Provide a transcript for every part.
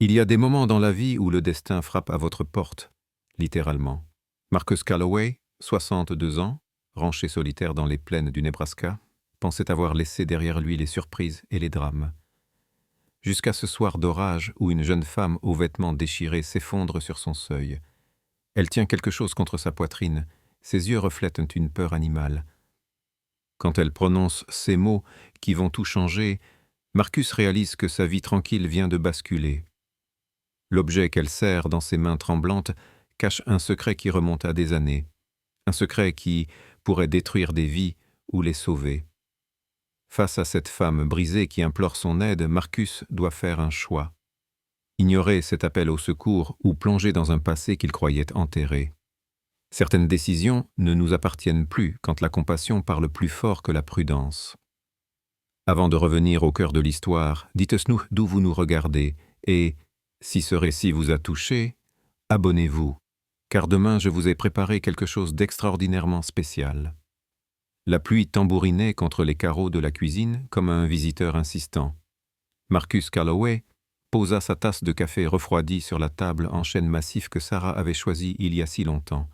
Il y a des moments dans la vie où le destin frappe à votre porte, littéralement. Marcus Calloway, 62 ans, ranché solitaire dans les plaines du Nebraska, pensait avoir laissé derrière lui les surprises et les drames. Jusqu'à ce soir d'orage où une jeune femme aux vêtements déchirés s'effondre sur son seuil. Elle tient quelque chose contre sa poitrine, ses yeux reflètent une peur animale. Quand elle prononce ces mots qui vont tout changer, Marcus réalise que sa vie tranquille vient de basculer. L'objet qu'elle serre dans ses mains tremblantes cache un secret qui remonte à des années, un secret qui pourrait détruire des vies ou les sauver. Face à cette femme brisée qui implore son aide, Marcus doit faire un choix. Ignorer cet appel au secours ou plonger dans un passé qu'il croyait enterré. Certaines décisions ne nous appartiennent plus quand la compassion parle plus fort que la prudence. Avant de revenir au cœur de l'histoire, dites-nous d'où vous nous regardez et, si ce récit vous a touché, abonnez-vous, car demain je vous ai préparé quelque chose d'extraordinairement spécial. La pluie tambourinait contre les carreaux de la cuisine comme un visiteur insistant. Marcus Calloway posa sa tasse de café refroidi sur la table en chêne massif que Sarah avait choisi il y a si longtemps.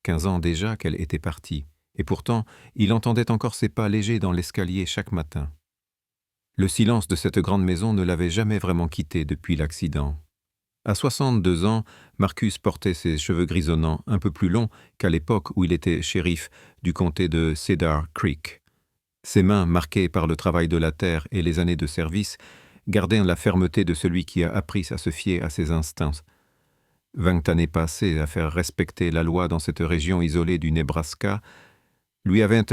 15 ans déjà qu'elle était partie, et pourtant il entendait encore ses pas légers dans l'escalier chaque matin. Le silence de cette grande maison ne l'avait jamais vraiment quitté depuis l'accident. À 62 ans, Marcus portait ses cheveux grisonnants un peu plus longs qu'à l'époque où il était shérif du comté de Cedar Creek. Ses mains, marquées par le travail de la terre et les années de service, gardaient la fermeté de celui qui a appris à se fier à ses instincts. 20 années passées à faire respecter la loi dans cette région isolée du Nebraska lui avaient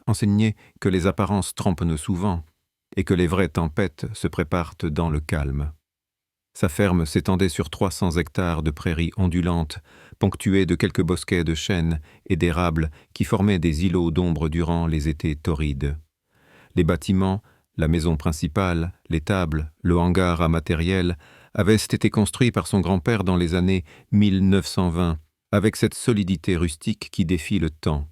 enseigné que les apparences trompent souvent et que les vraies tempêtes se préparent dans le calme. Sa ferme s'étendait sur 300 hectares de prairies ondulantes, ponctuées de quelques bosquets de chênes et d'érables qui formaient des îlots d'ombre durant les étés torrides. Les bâtiments, la maison principale, l'étable, le hangar à matériel avaient été construits par son grand-père dans les années 1920, avec cette solidité rustique qui défie le temps.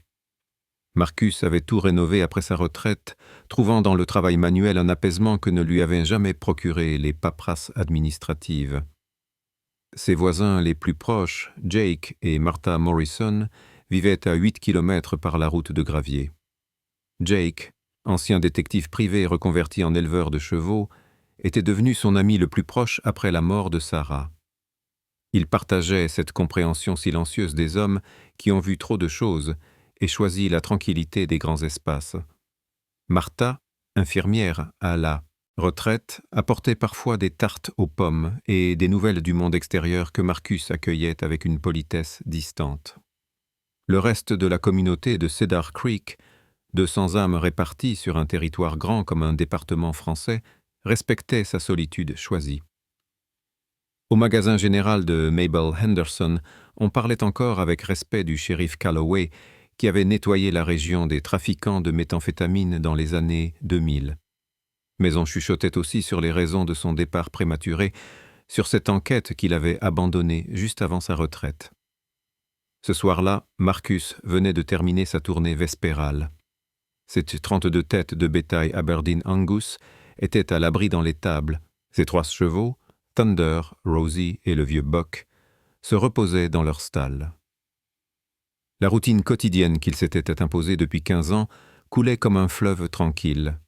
Marcus avait tout rénové après sa retraite, trouvant dans le travail manuel un apaisement que ne lui avaient jamais procuré les paperasses administratives. Ses voisins les plus proches, Jake et Martha Morrison, vivaient à 8 kilomètres par la route de gravier. Jake, ancien détective privé reconverti en éleveur de chevaux, était devenu son ami le plus proche après la mort de Sarah. Il partageait cette compréhension silencieuse des hommes qui ont vu trop de choses et choisi la tranquillité des grands espaces. Martha, infirmière à la retraite, apportait parfois des tartes aux pommes et des nouvelles du monde extérieur que Marcus accueillait avec une politesse distante. Le reste de la communauté de Cedar Creek, 200 âmes réparties sur un territoire grand comme un département français, respectait sa solitude choisie. Au magasin général de Mabel Henderson, on parlait encore avec respect du shérif Calloway, qui avait nettoyé la région des trafiquants de méthamphétamine dans les années 2000. Mais on chuchotait aussi sur les raisons de son départ prématuré, sur cette enquête qu'il avait abandonnée juste avant sa retraite. Ce soir-là, Marcus venait de terminer sa tournée vespérale. Ses 32 têtes de bétail Aberdeen Angus étaient à l'abri dans l'étable. Ses 3 chevaux, Thunder, Rosie et le vieux Buck, se reposaient dans leur stall. La routine quotidienne qu'il s'était imposée depuis 15 ans coulait comme un fleuve tranquille.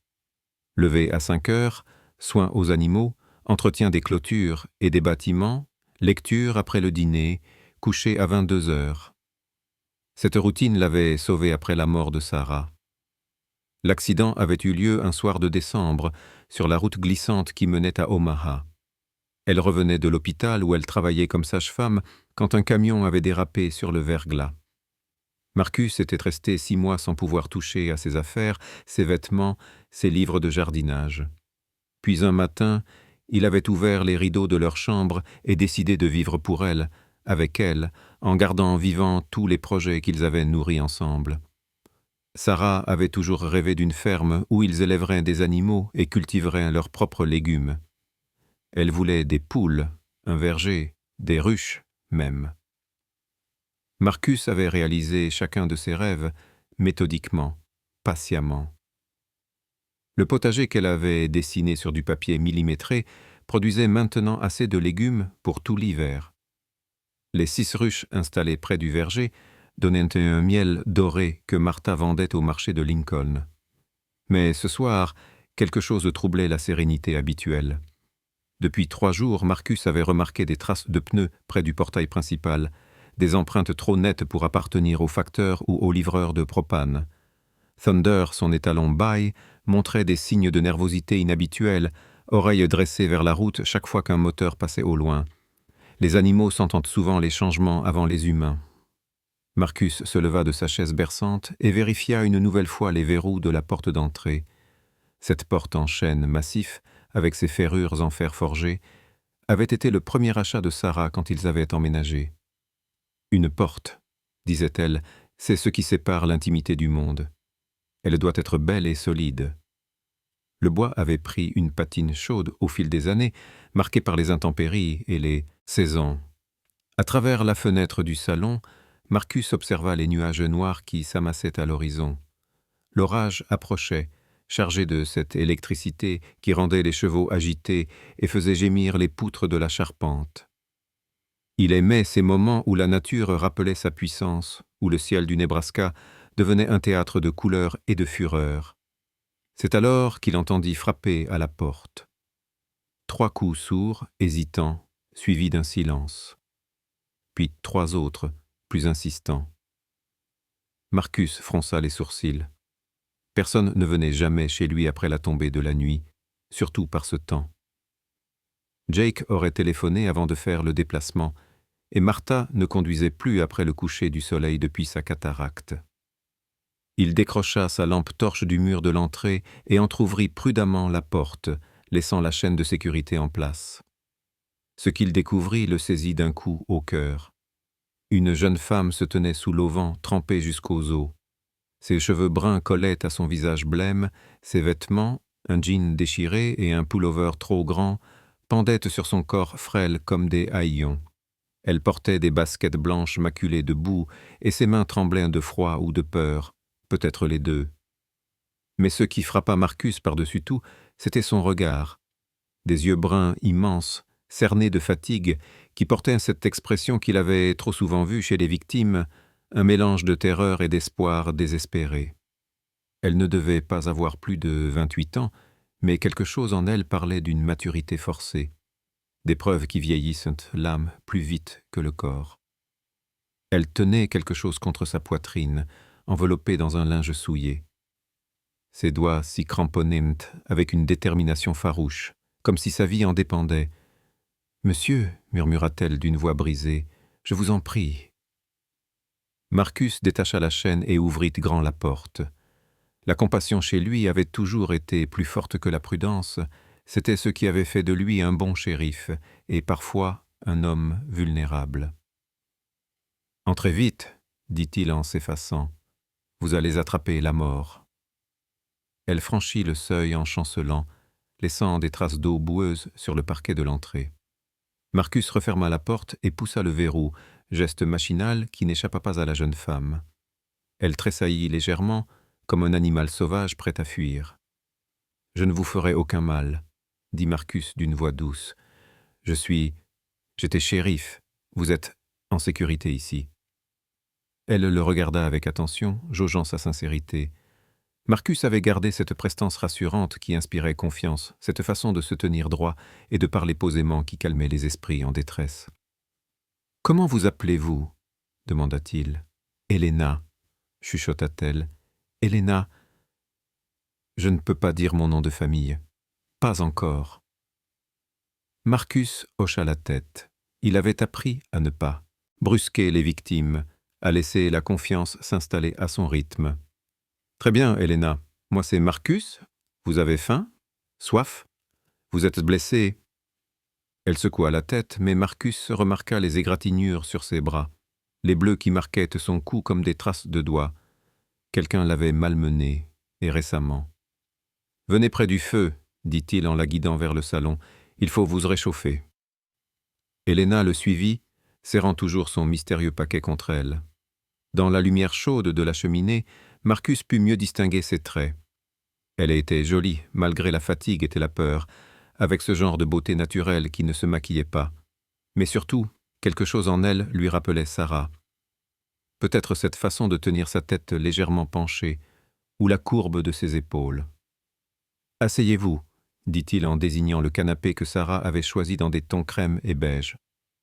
Lever à 5 heures, soins aux animaux, entretien des clôtures et des bâtiments, lecture après le dîner, coucher à 22 heures. Cette routine l'avait sauvé après la mort de Sarah. L'accident avait eu lieu un soir de décembre, sur la route glissante qui menait à Omaha. Elle revenait de l'hôpital où elle travaillait comme sage-femme quand un camion avait dérapé sur le verglas. Marcus était resté 6 mois sans pouvoir toucher à ses affaires, ses vêtements, ses livres de jardinage. Puis un matin, il avait ouvert les rideaux de leur chambre et décidé de vivre pour elle, avec elle, en gardant vivants tous les projets qu'ils avaient nourris ensemble. Sarah avait toujours rêvé d'une ferme où ils élèveraient des animaux et cultiveraient leurs propres légumes. Elle voulait des poules, un verger, des ruches même. Marcus avait réalisé chacun de ses rêves, méthodiquement, patiemment. Le potager qu'elle avait dessiné sur du papier millimétré produisait maintenant assez de légumes pour tout l'hiver. Les 6 ruches installées près du verger donnaient un miel doré que Martha vendait au marché de Lincoln. Mais ce soir, quelque chose troublait la sérénité habituelle. Depuis 3 jours, Marcus avait remarqué des traces de pneus près du portail principal, des empreintes trop nettes pour appartenir au facteur ou au livreur de propane. Thunder, son étalon bail, montrait des signes de nervosité inhabituels, oreilles dressées vers la route chaque fois qu'un moteur passait au loin. Les animaux sentent souvent les changements avant les humains. Marcus se leva de sa chaise berçante et vérifia une nouvelle fois les verrous de la porte d'entrée. Cette porte en chêne massif, avec ses ferrures en fer forgé, avait été le premier achat de Sarah quand ils avaient emménagé. « Une porte, disait-elle, c'est ce qui sépare l'intimité du monde. Elle doit être belle et solide. » Le bois avait pris une patine chaude au fil des années, marquée par les intempéries et les saisons. À travers la fenêtre du salon, Marcus observa les nuages noirs qui s'amassaient à l'horizon. L'orage approchait, chargé de cette électricité qui rendait les chevaux agités et faisait gémir les poutres de la charpente. Il aimait ces moments où la nature rappelait sa puissance, où le ciel du Nebraska devenait un théâtre de couleurs et de fureur. C'est alors qu'il entendit frapper à la porte. 3 coups sourds, hésitants, suivis d'un silence. Puis 3 autres, plus insistants. Marcus fronça les sourcils. Personne ne venait jamais chez lui après la tombée de la nuit, surtout par ce temps. Jake aurait téléphoné avant de faire le déplacement, et Martha ne conduisait plus après le coucher du soleil depuis sa cataracte. Il décrocha sa lampe torche du mur de l'entrée et entr'ouvrit prudemment la porte, laissant la chaîne de sécurité en place. Ce qu'il découvrit le saisit d'un coup au cœur. Une jeune femme se tenait sous l'auvent, trempée jusqu'aux os. Ses cheveux bruns collaient à son visage blême, ses vêtements, un jean déchiré et un pullover trop grand, pendaient sur son corps frêle comme des haillons. Elle portait des baskets blanches maculées de boue et ses mains tremblaient de froid ou de peur, peut-être les deux. Mais ce qui frappa Marcus par-dessus tout, c'était son regard. Des yeux bruns immenses, cernés de fatigue, qui portaient cette expression qu'il avait trop souvent vue chez les victimes, un mélange de terreur et d'espoir désespéré. Elle ne devait pas avoir plus de 28 ans, mais quelque chose en elle parlait d'une maturité forcée, des preuves qui vieillissent l'âme plus vite que le corps. Elle tenait quelque chose contre sa poitrine, enveloppée dans un linge souillé. Ses doigts s'y cramponnaient avec une détermination farouche, comme si sa vie en dépendait. « Monsieur, murmura-t-elle d'une voix brisée, je vous en prie. » Marcus détacha la chaîne et ouvrit grand la porte. La compassion chez lui avait toujours été plus forte que la prudence. C'était ce qui avait fait de lui un bon shérif et parfois un homme vulnérable. « Entrez vite, dit-il en s'effaçant. Vous allez attraper la mort. » Elle franchit le seuil en chancelant, laissant des traces d'eau boueuse sur le parquet de l'entrée. Marcus referma la porte et poussa le verrou, geste machinal qui n'échappa pas à la jeune femme. Elle tressaillit légèrement, comme un animal sauvage prêt à fuir. « Je ne vous ferai aucun mal, » dit Marcus d'une voix douce. « J'étais shérif, vous êtes en sécurité ici. » Elle le regarda avec attention, jaugeant sa sincérité. Marcus avait gardé cette prestance rassurante qui inspirait confiance, cette façon de se tenir droit et de parler posément qui calmait les esprits en détresse. « Comment vous appelez-vous » demanda-t-il. « Helena, » chuchota-t-elle. « Helena, je ne peux pas dire mon nom de famille. Pas encore. » Marcus hocha la tête. Il avait appris à ne pas brusquer les victimes, à laisser la confiance s'installer à son rythme. « Très bien, Helena. Moi, c'est Marcus. Vous avez faim? Soif? Vous êtes blessée? » Elle secoua la tête, mais Marcus remarqua les égratignures sur ses bras, les bleus qui marquaient son cou comme des traces de doigts. Quelqu'un l'avait malmenée, et récemment. « Venez près du feu, » dit-il en la guidant vers le salon. « Il faut vous réchauffer. » Helena le suivit, serrant toujours son mystérieux paquet contre elle. Dans la lumière chaude de la cheminée, Marcus put mieux distinguer ses traits. Elle était jolie, malgré la fatigue et la peur, avec ce genre de beauté naturelle qui ne se maquillait pas. Mais surtout, quelque chose en elle lui rappelait Sarah. Peut-être cette façon de tenir sa tête légèrement penchée, ou la courbe de ses épaules. « Asseyez-vous », dit-il en désignant le canapé que Sarah avait choisi dans des tons crème et beige.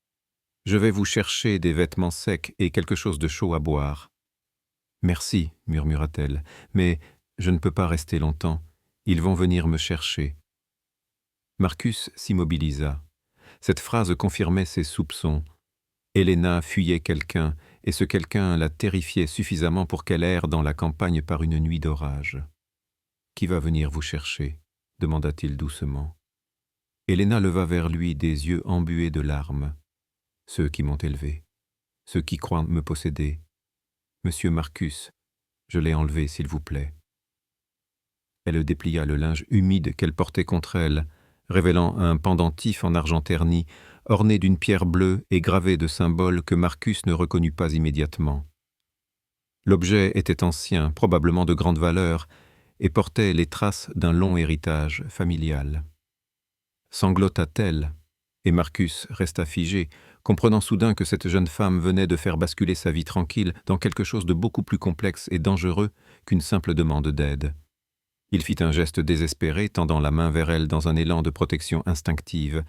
« Je vais vous chercher des vêtements secs et quelque chose de chaud à boire. »« Merci, » murmura-t-elle, « mais je ne peux pas rester longtemps. Ils vont venir me chercher. » Marcus s'immobilisa. Cette phrase confirmait ses soupçons. Helena fuyait quelqu'un, et ce quelqu'un la terrifiait suffisamment pour qu'elle erre dans la campagne par une nuit d'orage. « Qui va venir vous chercher ?» demanda-t-il doucement. Helena leva vers lui des yeux embués de larmes. « Ceux qui m'ont élevé, ceux qui croient me posséder. Monsieur Marcus, je l'ai enlevé, s'il vous plaît. » Elle déplia le linge humide qu'elle portait contre elle, révélant un pendentif en argent terni, orné d'une pierre bleue et gravé de symboles que Marcus ne reconnut pas immédiatement. L'objet était ancien, probablement de grande valeur, et portait les traces d'un long héritage familial. Sanglota-t-elle, et Marcus resta figé, comprenant soudain que cette jeune femme venait de faire basculer sa vie tranquille dans quelque chose de beaucoup plus complexe et dangereux qu'une simple demande d'aide. Il fit un geste désespéré, tendant la main vers elle dans un élan de protection instinctive,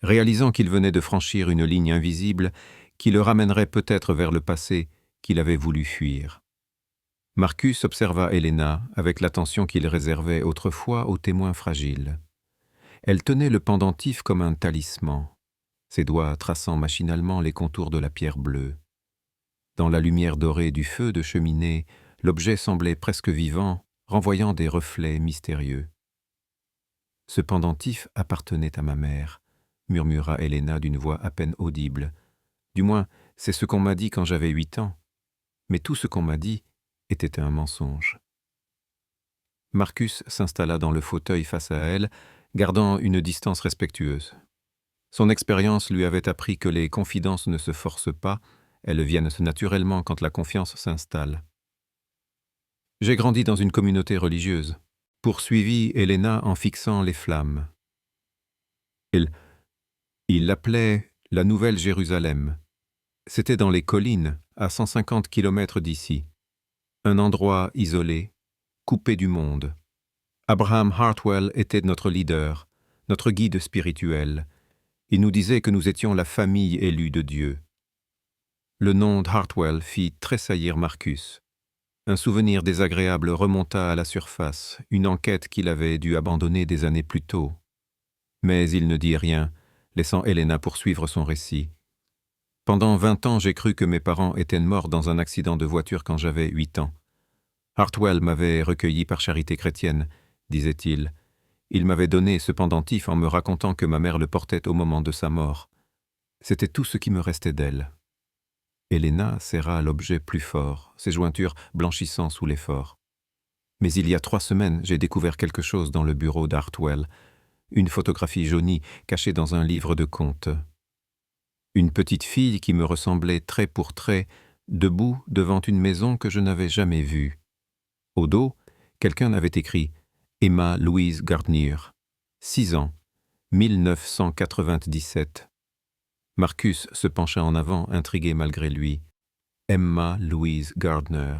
réalisant qu'il venait de franchir une ligne invisible qui le ramènerait peut-être vers le passé qu'il avait voulu fuir. Marcus observa Helena avec l'attention qu'il réservait autrefois aux témoins fragiles. Elle tenait le pendentif comme un talisman, ses doigts traçant machinalement les contours de la pierre bleue. Dans la lumière dorée du feu de cheminée, l'objet semblait presque vivant, renvoyant des reflets mystérieux. « Ce pendentif appartenait à ma mère », murmura Helena d'une voix à peine audible. « Du moins, c'est ce qu'on m'a dit quand j'avais 8 ans. Mais tout ce qu'on m'a dit était un mensonge. » Marcus s'installa dans le fauteuil face à elle, gardant une distance respectueuse. Son expérience lui avait appris que les confidences ne se forcent pas, elles viennent naturellement quand la confiance s'installe. « J'ai grandi dans une communauté religieuse, » poursuivit Helena en fixant les flammes. Il l'appelait la Nouvelle Jérusalem. C'était dans les collines, à 150 kilomètres d'ici. Un endroit isolé, coupé du monde. Abraham Hartwell était notre leader, notre guide spirituel. Il nous disait que nous étions la famille élue de Dieu. Le nom d'Hartwell fit tressaillir Marcus. Un souvenir désagréable remonta à la surface, une enquête qu'il avait dû abandonner des années plus tôt. Mais il ne dit rien, laissant Helena poursuivre son récit. « Pendant 20 ans, j'ai cru que mes parents étaient morts dans un accident de voiture quand j'avais 8 ans. Hartwell m'avait recueilli par charité chrétienne, disait-il. Il m'avait donné ce pendentif en me racontant que ma mère le portait au moment de sa mort. C'était tout ce qui me restait d'elle. » Helena serra l'objet plus fort, ses jointures blanchissant sous l'effort. « Mais il y a 3 semaines, j'ai découvert quelque chose dans le bureau d'Hartwell, une photographie jaunie cachée dans un livre de contes. Une petite fille qui me ressemblait trait pour trait, debout devant une maison que je n'avais jamais vue. Au dos, quelqu'un avait écrit « Emma Louise Gardner, 6 ans, 1997 ». Marcus se pencha en avant, intrigué malgré lui. « Emma Louise Gardner »,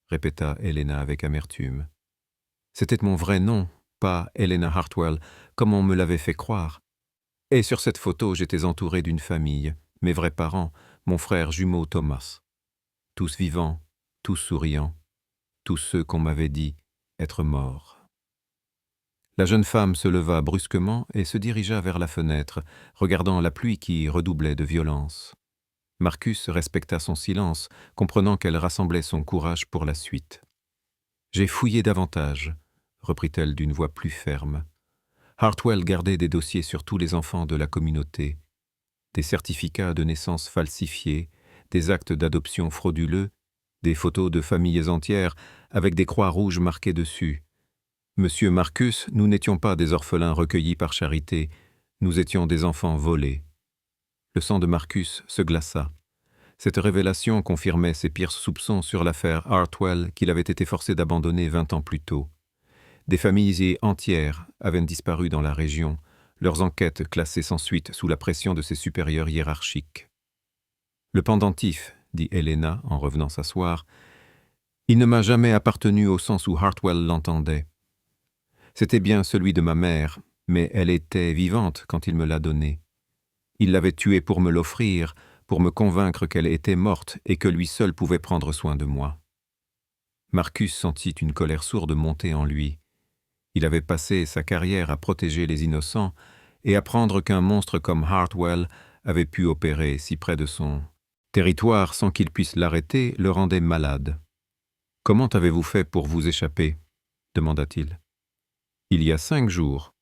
répéta Helena avec amertume. « C'était mon vrai nom, pas Helena Hartwell, comme on me l'avait fait croire. Et sur cette photo, j'étais entouré d'une famille, mes vrais parents, mon frère jumeau Thomas. Tous vivants, tous souriants, tous ceux qu'on m'avait dit être morts. » La jeune femme se leva brusquement et se dirigea vers la fenêtre, regardant la pluie qui redoublait de violence. Marcus respecta son silence, comprenant qu'elle rassemblait son courage pour la suite. « J'ai fouillé davantage, » reprit-elle d'une voix plus ferme. Hartwell gardait des dossiers sur tous les enfants de la communauté. Des certificats de naissance falsifiés, des actes d'adoption frauduleux, des photos de familles entières avec des croix rouges marquées dessus. Monsieur Marcus, nous n'étions pas des orphelins recueillis par charité, nous étions des enfants volés. Le sang de Marcus se glaça. Cette révélation confirmait ses pires soupçons sur l'affaire Hartwell qu'il avait été forcé d'abandonner 20 ans plus tôt. Des familles entières avaient disparu dans la région, leurs enquêtes classées sans suite sous la pression de ses supérieurs hiérarchiques. Le pendentif, dit Helena en revenant s'asseoir, il ne m'a jamais appartenu au sens où Hartwell l'entendait. C'était bien celui de ma mère, mais elle était vivante quand il me l'a donné. Il l'avait tuée pour me l'offrir, pour me convaincre qu'elle était morte et que lui seul pouvait prendre soin de moi. Marcus sentit une colère sourde monter en lui. Il avait passé sa carrière à protéger les innocents et apprendre qu'un monstre comme Hartwell avait pu opérer si près de son territoire sans qu'il puisse l'arrêter le rendait malade. « Comment avez-vous fait pour vous échapper » demanda-t-il. « Il y a 5 jours.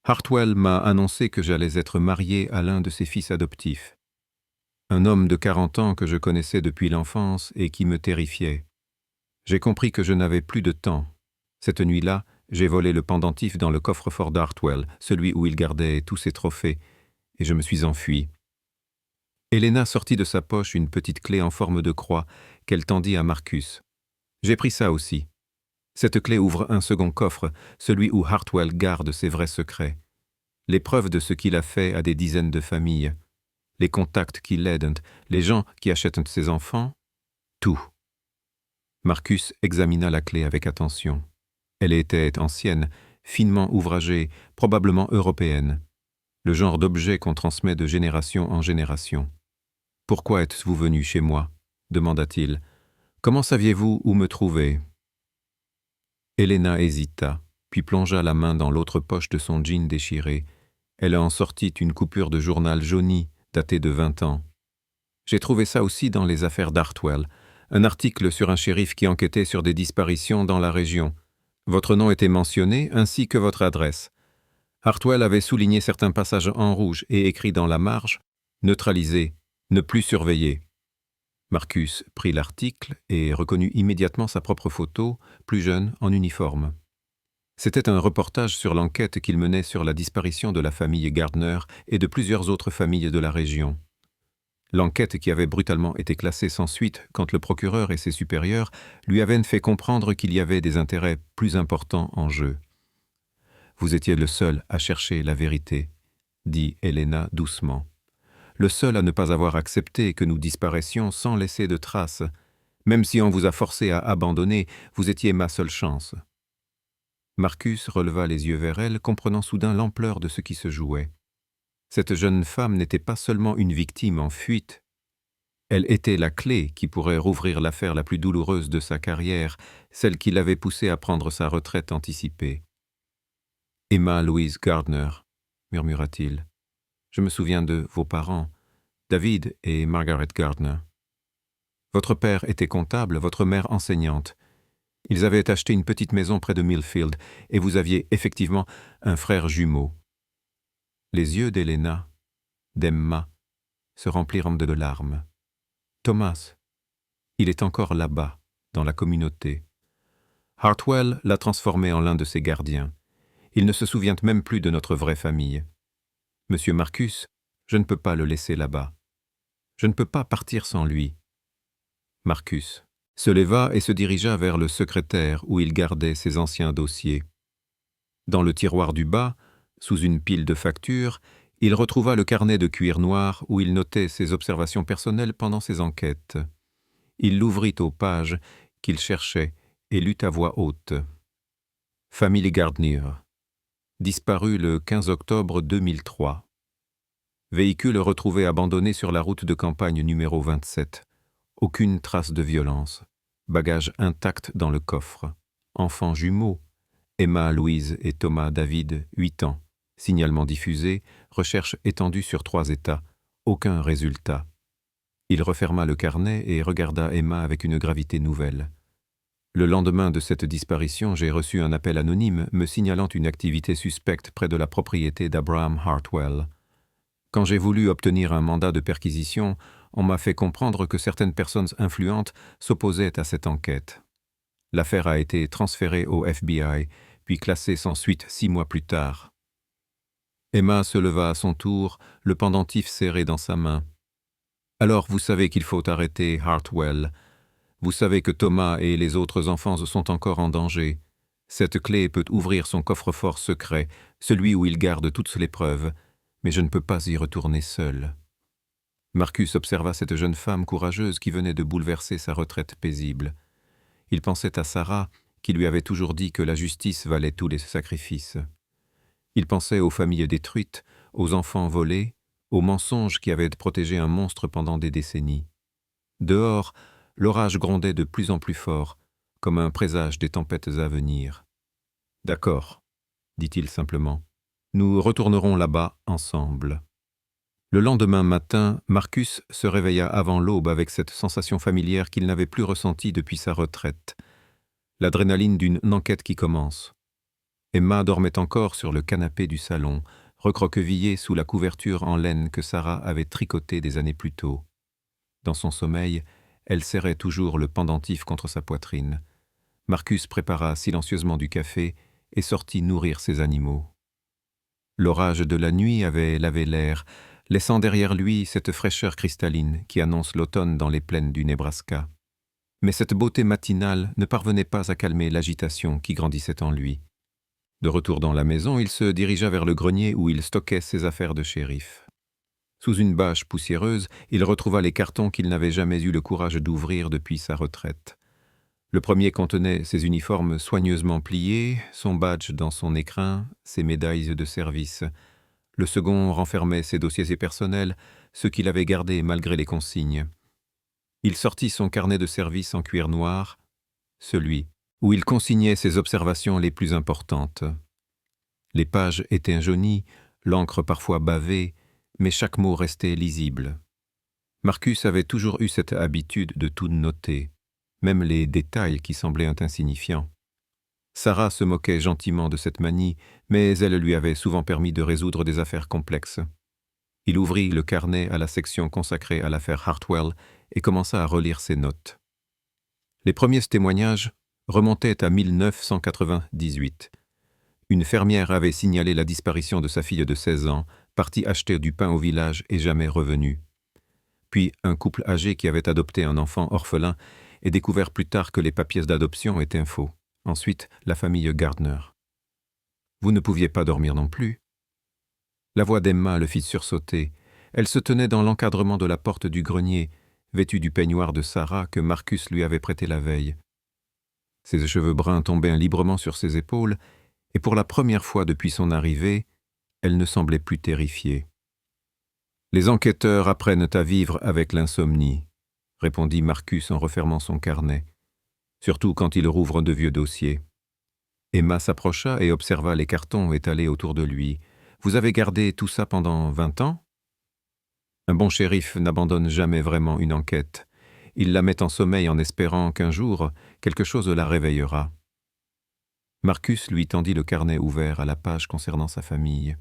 Hartwell m'a annoncé que j'allais être marié à l'un de ses fils adoptifs. Un homme de 40 ans que je connaissais depuis l'enfance et qui me terrifiait. J'ai compris que je n'avais plus de temps. Cette nuit-là, j'ai volé le pendentif dans le coffre-fort d'Hartwell, celui où il gardait tous ses trophées, et je me suis enfui. » Helena sortit de sa poche une petite clé en forme de croix qu'elle tendit à Marcus. « J'ai pris ça aussi. Cette clé ouvre un second coffre, celui où Hartwell garde ses vrais secrets. Les preuves de ce qu'il a fait à des dizaines de familles, les contacts qu'il aide, les gens qui achètent ses enfants, tout. » Marcus examina la clé avec attention. Elle était ancienne, finement ouvragée, probablement européenne. Le genre d'objet qu'on transmet de génération en génération. « Pourquoi êtes-vous venu chez moi » demanda-t-il. « Comment saviez-vous où me trouver » Helena hésita, puis plongea la main dans l'autre poche de son jean déchiré. Elle en sortit une coupure de journal jauni, datée de 20 ans. « J'ai trouvé ça aussi dans les affaires d'Hartwell, un article sur un shérif qui enquêtait sur des disparitions dans la région. Votre nom était mentionné, ainsi que votre adresse. Hartwell avait souligné certains passages en rouge et écrit dans la marge « Neutralisé, ne plus surveiller ». Marcus prit l'article et reconnut immédiatement sa propre photo, plus jeune, en uniforme. C'était un reportage sur l'enquête qu'il menait sur la disparition de la famille Gardner et de plusieurs autres familles de la région. L'enquête qui avait brutalement été classée sans suite quand le procureur et ses supérieurs lui avaient fait comprendre qu'il y avait des intérêts plus importants en jeu. « Vous étiez le seul à chercher la vérité, » dit Helena doucement. « Le seul à ne pas avoir accepté que nous disparaissions sans laisser de traces. Même si on vous a forcé à abandonner, vous étiez ma seule chance. » Marcus releva les yeux vers elle, comprenant soudain l'ampleur de ce qui se jouait. Cette jeune femme n'était pas seulement une victime en fuite. Elle était la clé qui pourrait rouvrir l'affaire la plus douloureuse de sa carrière, celle qui l'avait poussée à prendre sa retraite anticipée. « Emma Louise Gardner, » murmura-t-il. « Je me souviens de vos parents, David et Margaret Gardner. Votre père était comptable, votre mère enseignante. Ils avaient acheté une petite maison près de Millfield, et vous aviez effectivement un frère jumeau. » Les yeux d'Helena, d'Emma, se remplirent de larmes. « Thomas, il est encore là-bas, dans la communauté. Hartwell l'a transformé en l'un de ses gardiens. Il ne se souvient même plus de notre vraie famille. Monsieur Marcus, je ne peux pas le laisser là-bas. Je ne peux pas partir sans lui. » Marcus se leva et se dirigea vers le secrétaire où il gardait ses anciens dossiers. Dans le tiroir du bas, sous une pile de factures, il retrouva le carnet de cuir noir où il notait ses observations personnelles pendant ses enquêtes. Il l'ouvrit aux pages qu'il cherchait et lut à voix haute. « Famille Gardner. Disparu le 15 octobre 2003. Véhicule retrouvé abandonné sur la route de campagne numéro 27. Aucune trace de violence. Bagages intacts dans le coffre. Enfants jumeaux. Emma Louise et Thomas David, 8 ans. Signalement diffusé. Recherche étendue sur 3 États. Aucun résultat. » Il referma le carnet et regarda Emma avec une gravité nouvelle. « Le lendemain de cette disparition, j'ai reçu un appel anonyme me signalant une activité suspecte près de la propriété d'Abraham Hartwell. Quand j'ai voulu obtenir un mandat de perquisition, on m'a fait comprendre que certaines personnes influentes s'opposaient à cette enquête. L'affaire a été transférée au FBI, puis classée sans suite 6 mois plus tard. » Emma se leva à son tour, le pendentif serré dans sa main. « Alors vous savez qu'il faut arrêter Hartwell. Vous savez que Thomas et les autres enfants sont encore en danger. Cette clé peut ouvrir son coffre-fort secret, celui où il garde toutes les preuves, mais je ne peux pas y retourner seul. » Marcus observa cette jeune femme courageuse qui venait de bouleverser sa retraite paisible. Il pensait à Sarah, qui lui avait toujours dit que la justice valait tous les sacrifices. Il pensait aux familles détruites, aux enfants volés, aux mensonges qui avaient protégé un monstre pendant des décennies. Dehors, l'orage grondait de plus en plus fort, comme un présage des tempêtes à venir. « D'accord, » dit-il simplement. « Nous retournerons là-bas ensemble. » Le lendemain matin, Marcus se réveilla avant l'aube avec cette sensation familière qu'il n'avait plus ressentie depuis sa retraite. L'adrénaline d'une enquête qui commence. Emma dormait encore sur le canapé du salon, recroquevillée sous la couverture en laine que Sarah avait tricotée des années plus tôt. Dans son sommeil, elle serrait toujours le pendentif contre sa poitrine. Marcus prépara silencieusement du café et sortit nourrir ses animaux. L'orage de la nuit avait lavé l'air, laissant derrière lui cette fraîcheur cristalline qui annonce l'automne dans les plaines du Nebraska. Mais cette beauté matinale ne parvenait pas à calmer l'agitation qui grandissait en lui. De retour dans la maison, il se dirigea vers le grenier où il stockait ses affaires de shérif. Sous une bâche poussiéreuse, il retrouva les cartons qu'il n'avait jamais eu le courage d'ouvrir depuis sa retraite. Le premier contenait ses uniformes soigneusement pliés, son badge dans son écrin, ses médailles de service. Le second renfermait ses dossiers personnels, ceux qu'il avait gardés malgré les consignes. Il sortit son carnet de service en cuir noir, celui où il consignait ses observations les plus importantes. Les pages étaient jaunies, l'encre parfois bavée, mais chaque mot restait lisible. Marcus avait toujours eu cette habitude de tout noter, même les détails qui semblaient insignifiants. Sarah se moquait gentiment de cette manie, mais elle lui avait souvent permis de résoudre des affaires complexes. Il ouvrit le carnet à la section consacrée à l'affaire Hartwell et commença à relire ses notes. Les premiers témoignages remontaient à 1998. Une fermière avait signalé la disparition de sa fille de 16 ans, partie acheter du pain au village et jamais revenue. Puis un couple âgé qui avait adopté un enfant orphelin et découvert plus tard que les papiers d'adoption étaient faux. Ensuite, la famille Gardner. Vous ne pouviez pas dormir non plus. La voix d'Emma le fit sursauter. Elle se tenait dans l'encadrement de la porte du grenier, vêtue du peignoir de Sarah que Marcus lui avait prêté la veille. Ses cheveux bruns tombaient librement sur ses épaules, et pour la première fois depuis son arrivée, elle ne semblait plus terrifiée. « Les enquêteurs apprennent à vivre avec l'insomnie », répondit Marcus en refermant son carnet. Surtout quand il rouvre de vieux dossiers. Emma s'approcha et observa les cartons étalés autour de lui. « Vous avez gardé tout ça pendant 20 ans ?» Un bon shérif n'abandonne jamais vraiment une enquête. Il la met en sommeil en espérant qu'un jour, quelque chose la réveillera. Marcus lui tendit le carnet ouvert à la page concernant sa famille.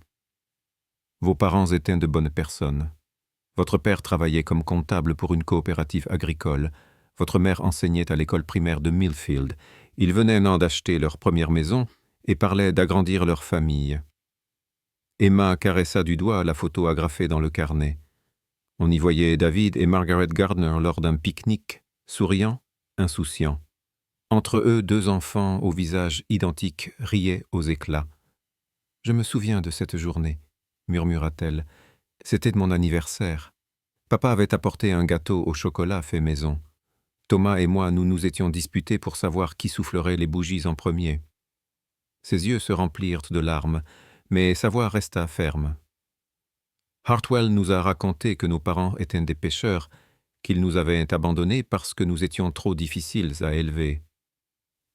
« Vos parents étaient de bonnes personnes. Votre père travaillait comme comptable pour une coopérative agricole. Votre mère enseignait à l'école primaire de Millfield. Ils venaient d'acheter leur première maison et parlaient d'agrandir leur famille. » Emma caressa du doigt la photo agrafée dans le carnet. On y voyait David et Margaret Gardner lors d'un pique-nique, souriants, insouciants. Entre eux, 2 enfants au visage identique riaient aux éclats. « Je me souviens de cette journée, » murmura-t-elle. « C'était mon anniversaire. Papa avait apporté un gâteau au chocolat fait maison. Thomas et moi, nous nous étions disputés pour savoir qui soufflerait les bougies en premier. » Ses yeux se remplirent de larmes, mais sa voix resta ferme. « Hartwell nous a raconté que nos parents étaient des pêcheurs, qu'ils nous avaient abandonnés parce que nous étions trop difficiles à élever.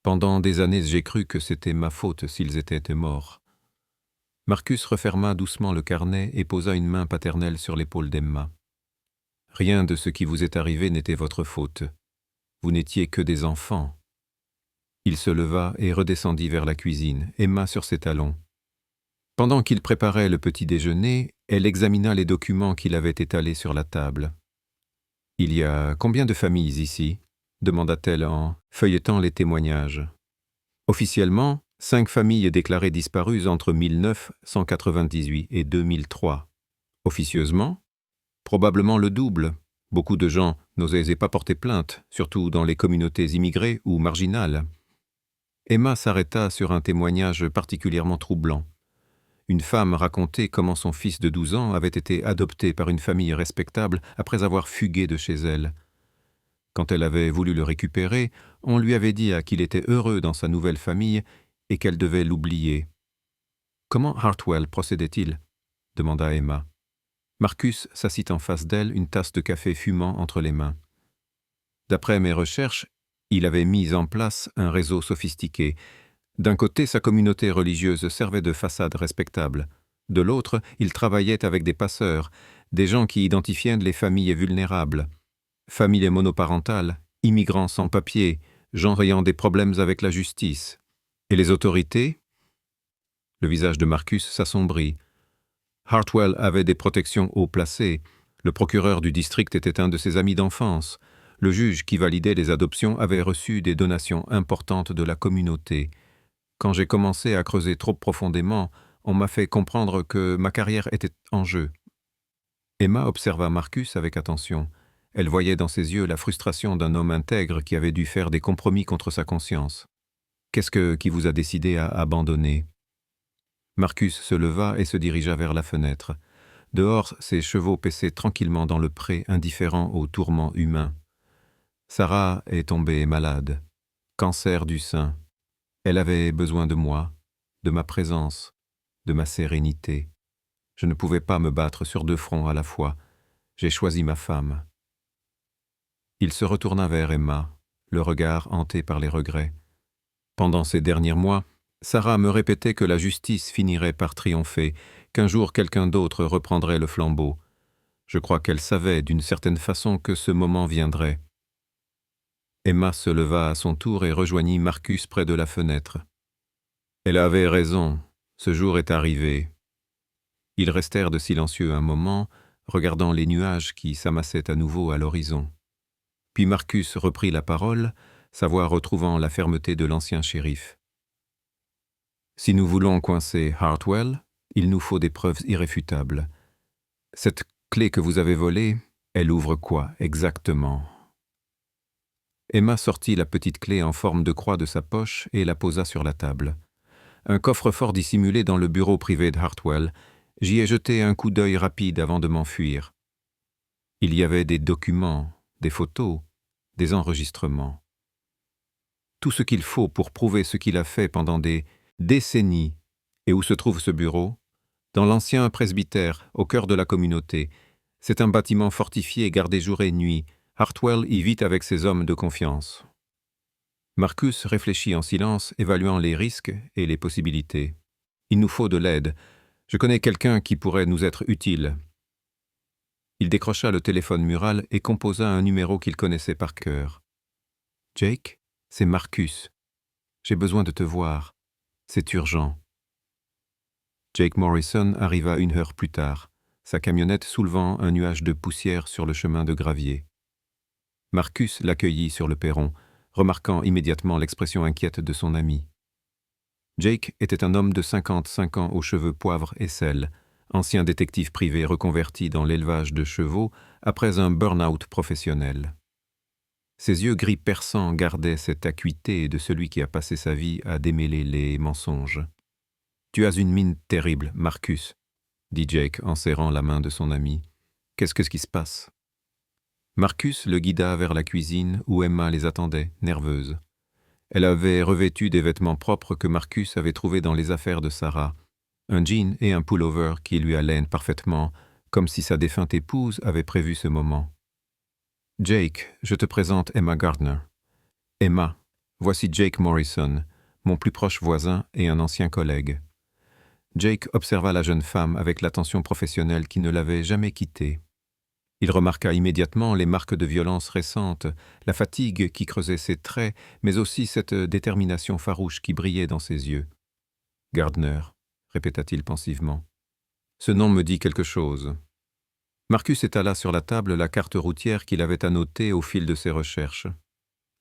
Pendant des années, j'ai cru que c'était ma faute s'ils étaient morts. » Marcus referma doucement le carnet et posa une main paternelle sur l'épaule d'Emma. « Rien de ce qui vous est arrivé n'était votre faute. Vous n'étiez que des enfants. » Il se leva et redescendit vers la cuisine, Emma sur ses talons. Pendant qu'il préparait le petit déjeuner, elle examina les documents qu'il avait étalés sur la table. « Il y a combien de familles ici ?» demanda-t-elle en feuilletant les témoignages. Officiellement, 5 familles déclarées disparues entre 1998 et 2003. Officieusement, probablement le double. Beaucoup de gens n'osaient pas porter plainte, surtout dans les communautés immigrées ou marginales. Emma s'arrêta sur un témoignage particulièrement troublant. Une femme racontait comment son fils de 12 ans avait été adopté par une famille respectable après avoir fugué de chez elle. Quand elle avait voulu le récupérer, on lui avait dit qu'il était heureux dans sa nouvelle famille et qu'elle devait l'oublier. « Comment Hartwell procédait-il » demanda Emma. Marcus s'assit en face d'elle, une tasse de café fumant entre les mains. D'après mes recherches, il avait mis en place un réseau sophistiqué. D'un côté, sa communauté religieuse servait de façade respectable. De l'autre, il travaillait avec des passeurs, des gens qui identifiaient les familles vulnérables. Familles monoparentales, immigrants sans papier, gens ayant des problèmes avec la justice. Et les autorités ? Le visage de Marcus s'assombrit. Hartwell avait des protections haut placées. Le procureur du district était un de ses amis d'enfance. Le juge qui validait les adoptions avait reçu des donations importantes de la communauté. Quand j'ai commencé à creuser trop profondément, on m'a fait comprendre que ma carrière était en jeu. Emma observa Marcus avec attention. Elle voyait dans ses yeux la frustration d'un homme intègre qui avait dû faire des compromis contre sa conscience. « Qu'est-ce qui vous a décidé à abandonner ?» Marcus se leva et se dirigea vers la fenêtre. Dehors, ses chevaux paissaient tranquillement dans le pré, indifférents aux tourments humains. Sarah est tombée malade. Cancer du sein. Elle avait besoin de moi, de ma présence, de ma sérénité. Je ne pouvais pas me battre sur 2 fronts à la fois. J'ai choisi ma femme. Il se retourna vers Emma, le regard hanté par les regrets. Pendant ces derniers mois, Sarah me répétait que la justice finirait par triompher, qu'un jour quelqu'un d'autre reprendrait le flambeau. Je crois qu'elle savait d'une certaine façon que ce moment viendrait. Emma se leva à son tour et rejoignit Marcus près de la fenêtre. Elle avait raison, ce jour est arrivé. Ils restèrent de silencieux un moment, regardant les nuages qui s'amassaient à nouveau à l'horizon. Puis Marcus reprit la parole, sa voix retrouvant la fermeté de l'ancien shérif. « Si nous voulons coincer Hartwell, il nous faut des preuves irréfutables. Cette clé que vous avez volée, elle ouvre quoi exactement ?» Emma sortit la petite clé en forme de croix de sa poche et la posa sur la table. Un coffre-fort dissimulé dans le bureau privé de Hartwell. J'y ai jeté un coup d'œil rapide avant de m'enfuir. Il y avait des documents, des photos, des enregistrements. Tout ce qu'il faut pour prouver ce qu'il a fait pendant des décennies. Et où se trouve ce bureau ? Dans l'ancien presbytère, au cœur de la communauté. C'est un bâtiment fortifié gardé jour et nuit. Hartwell y vit avec ses hommes de confiance. Marcus réfléchit en silence, évaluant les risques et les possibilités. Il nous faut de l'aide. Je connais quelqu'un qui pourrait nous être utile. Il décrocha le téléphone mural et composa un numéro qu'il connaissait par cœur. « Jake, c'est Marcus. J'ai besoin de te voir. C'est urgent. » Jake Morrison arriva 1 heure plus tard, sa camionnette soulevant un nuage de poussière sur le chemin de gravier. Marcus l'accueillit sur le perron, remarquant immédiatement l'expression inquiète de son ami. Jake était un homme de 55 ans aux cheveux poivre et sel, ancien détective privé reconverti dans l'élevage de chevaux après un burn-out professionnel. Ses yeux gris perçants gardaient cette acuité de celui qui a passé sa vie à démêler les mensonges. « Tu as une mine terrible, Marcus, » dit Jake en serrant la main de son ami. « Qu'est-ce qui se passe ?» Marcus le guida vers la cuisine où Emma les attendait, nerveuse. Elle avait revêtu des vêtements propres que Marcus avait trouvés dans les affaires de Sarah, un jean et un pullover qui lui allaient parfaitement, comme si sa défunte épouse avait prévu ce moment. « Jake, je te présente Emma Gardner. Emma, voici Jake Morrison, mon plus proche voisin et un ancien collègue. » Jake observa la jeune femme avec l'attention professionnelle qui ne l'avait jamais quittée. Il remarqua immédiatement les marques de violence récentes, la fatigue qui creusait ses traits, mais aussi cette détermination farouche qui brillait dans ses yeux. « Gardner », répéta-t-il pensivement. « Ce nom me dit quelque chose. » Marcus étala sur la table la carte routière qu'il avait annotée au fil de ses recherches.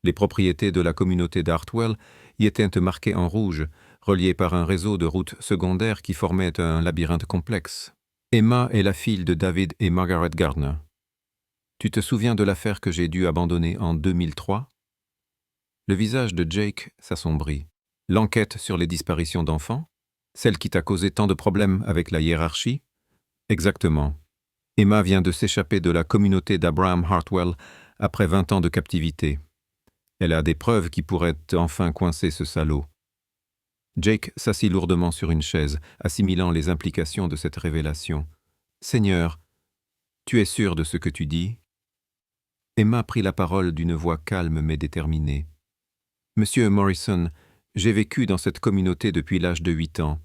Les propriétés de la communauté d'Hartwell y étaient marquées en rouge, reliées par un réseau de routes secondaires qui formait un labyrinthe complexe. Emma est la fille de David et Margaret Gardner. Tu te souviens de l'affaire que j'ai dû abandonner en 2003 ? Le visage de Jake s'assombrit. L'enquête sur les disparitions d'enfants? Celle qui t'a causé tant de problèmes avec la hiérarchie? Exactement. Emma vient de s'échapper de la communauté d'Abraham Hartwell après 20 ans de captivité. Elle a des preuves qui pourraient enfin coincer ce salaud. Jake s'assit lourdement sur une chaise, assimilant les implications de cette révélation. « Seigneur, tu es sûr de ce que tu dis ?» Emma prit la parole d'une voix calme mais déterminée. « Monsieur Morrison, j'ai vécu dans cette communauté depuis l'âge de 8 ans.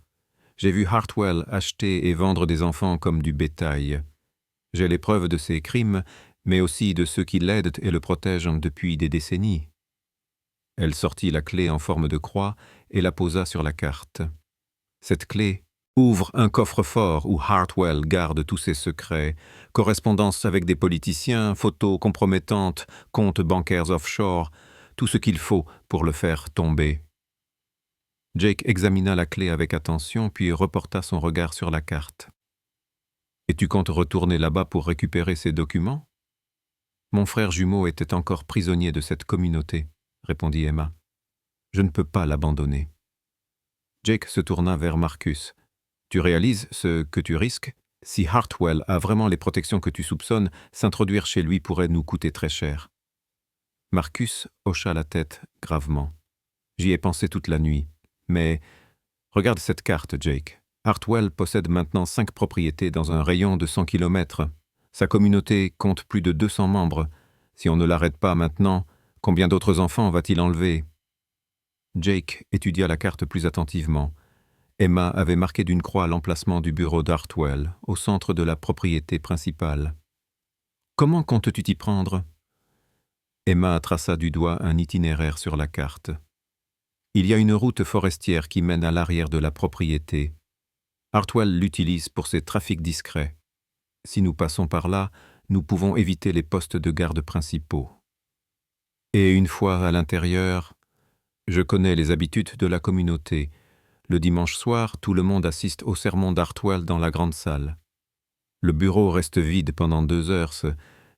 J'ai vu Hartwell acheter et vendre des enfants comme du bétail. J'ai les preuves de ses crimes, mais aussi de ceux qui l'aident et le protègent depuis des décennies. » Elle sortit la clé en forme de croix et la posa sur la carte. Cette clé ouvre un coffre-fort où Hartwell garde tous ses secrets, correspondances avec des politiciens, photos compromettantes, comptes bancaires offshore, tout ce qu'il faut pour le faire tomber. Jake examina la clé avec attention, puis reporta son regard sur la carte. « Et tu comptes retourner là-bas pour récupérer ces documents ?»« Mon frère jumeau était encore prisonnier de cette communauté, » répondit Emma. « Je ne peux pas l'abandonner. » Jake se tourna vers Marcus. « Tu réalises ce que tu risques? Si Hartwell a vraiment les protections que tu soupçonnes, s'introduire chez lui pourrait nous coûter très cher. » Marcus hocha la tête gravement. « J'y ai pensé toute la nuit. Mais regarde cette carte, Jake. Hartwell possède maintenant 5 propriétés dans un rayon de 100 km. Sa communauté compte plus de 200 membres. Si on ne l'arrête pas maintenant, combien d'autres enfants va-t-il enlever ?» Jake étudia la carte plus attentivement. Emma avait marqué d'une croix l'emplacement du bureau d'Hartwell, au centre de la propriété principale. « Comment comptes-tu t'y prendre ?» Emma traça du doigt un itinéraire sur la carte. « Il y a une route forestière qui mène à l'arrière de la propriété. Hartwell l'utilise pour ses trafics discrets. Si nous passons par là, nous pouvons éviter les postes de garde principaux. Et une fois à l'intérieur, je connais les habitudes de la communauté. Le dimanche soir, tout le monde assiste au sermon d'Hartwell dans la grande salle. Le bureau reste vide pendant 2 heures,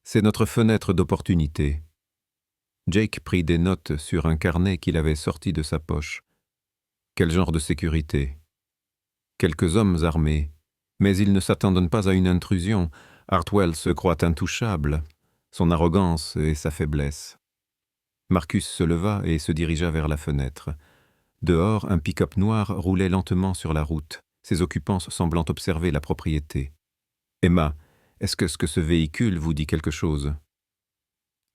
c'est notre fenêtre d'opportunité. » Jake prit des notes sur un carnet qu'il avait sorti de sa poche. Quel genre de sécurité? Quelques hommes armés, mais ils ne s'attendent pas à une intrusion. Hartwell se croit intouchable, son arrogance et sa faiblesse. Marcus se leva et se dirigea vers la fenêtre. Dehors, un pick-up noir roulait lentement sur la route, ses occupants semblant observer la propriété. « Emma, est-ce que ce véhicule vous dit quelque chose ?»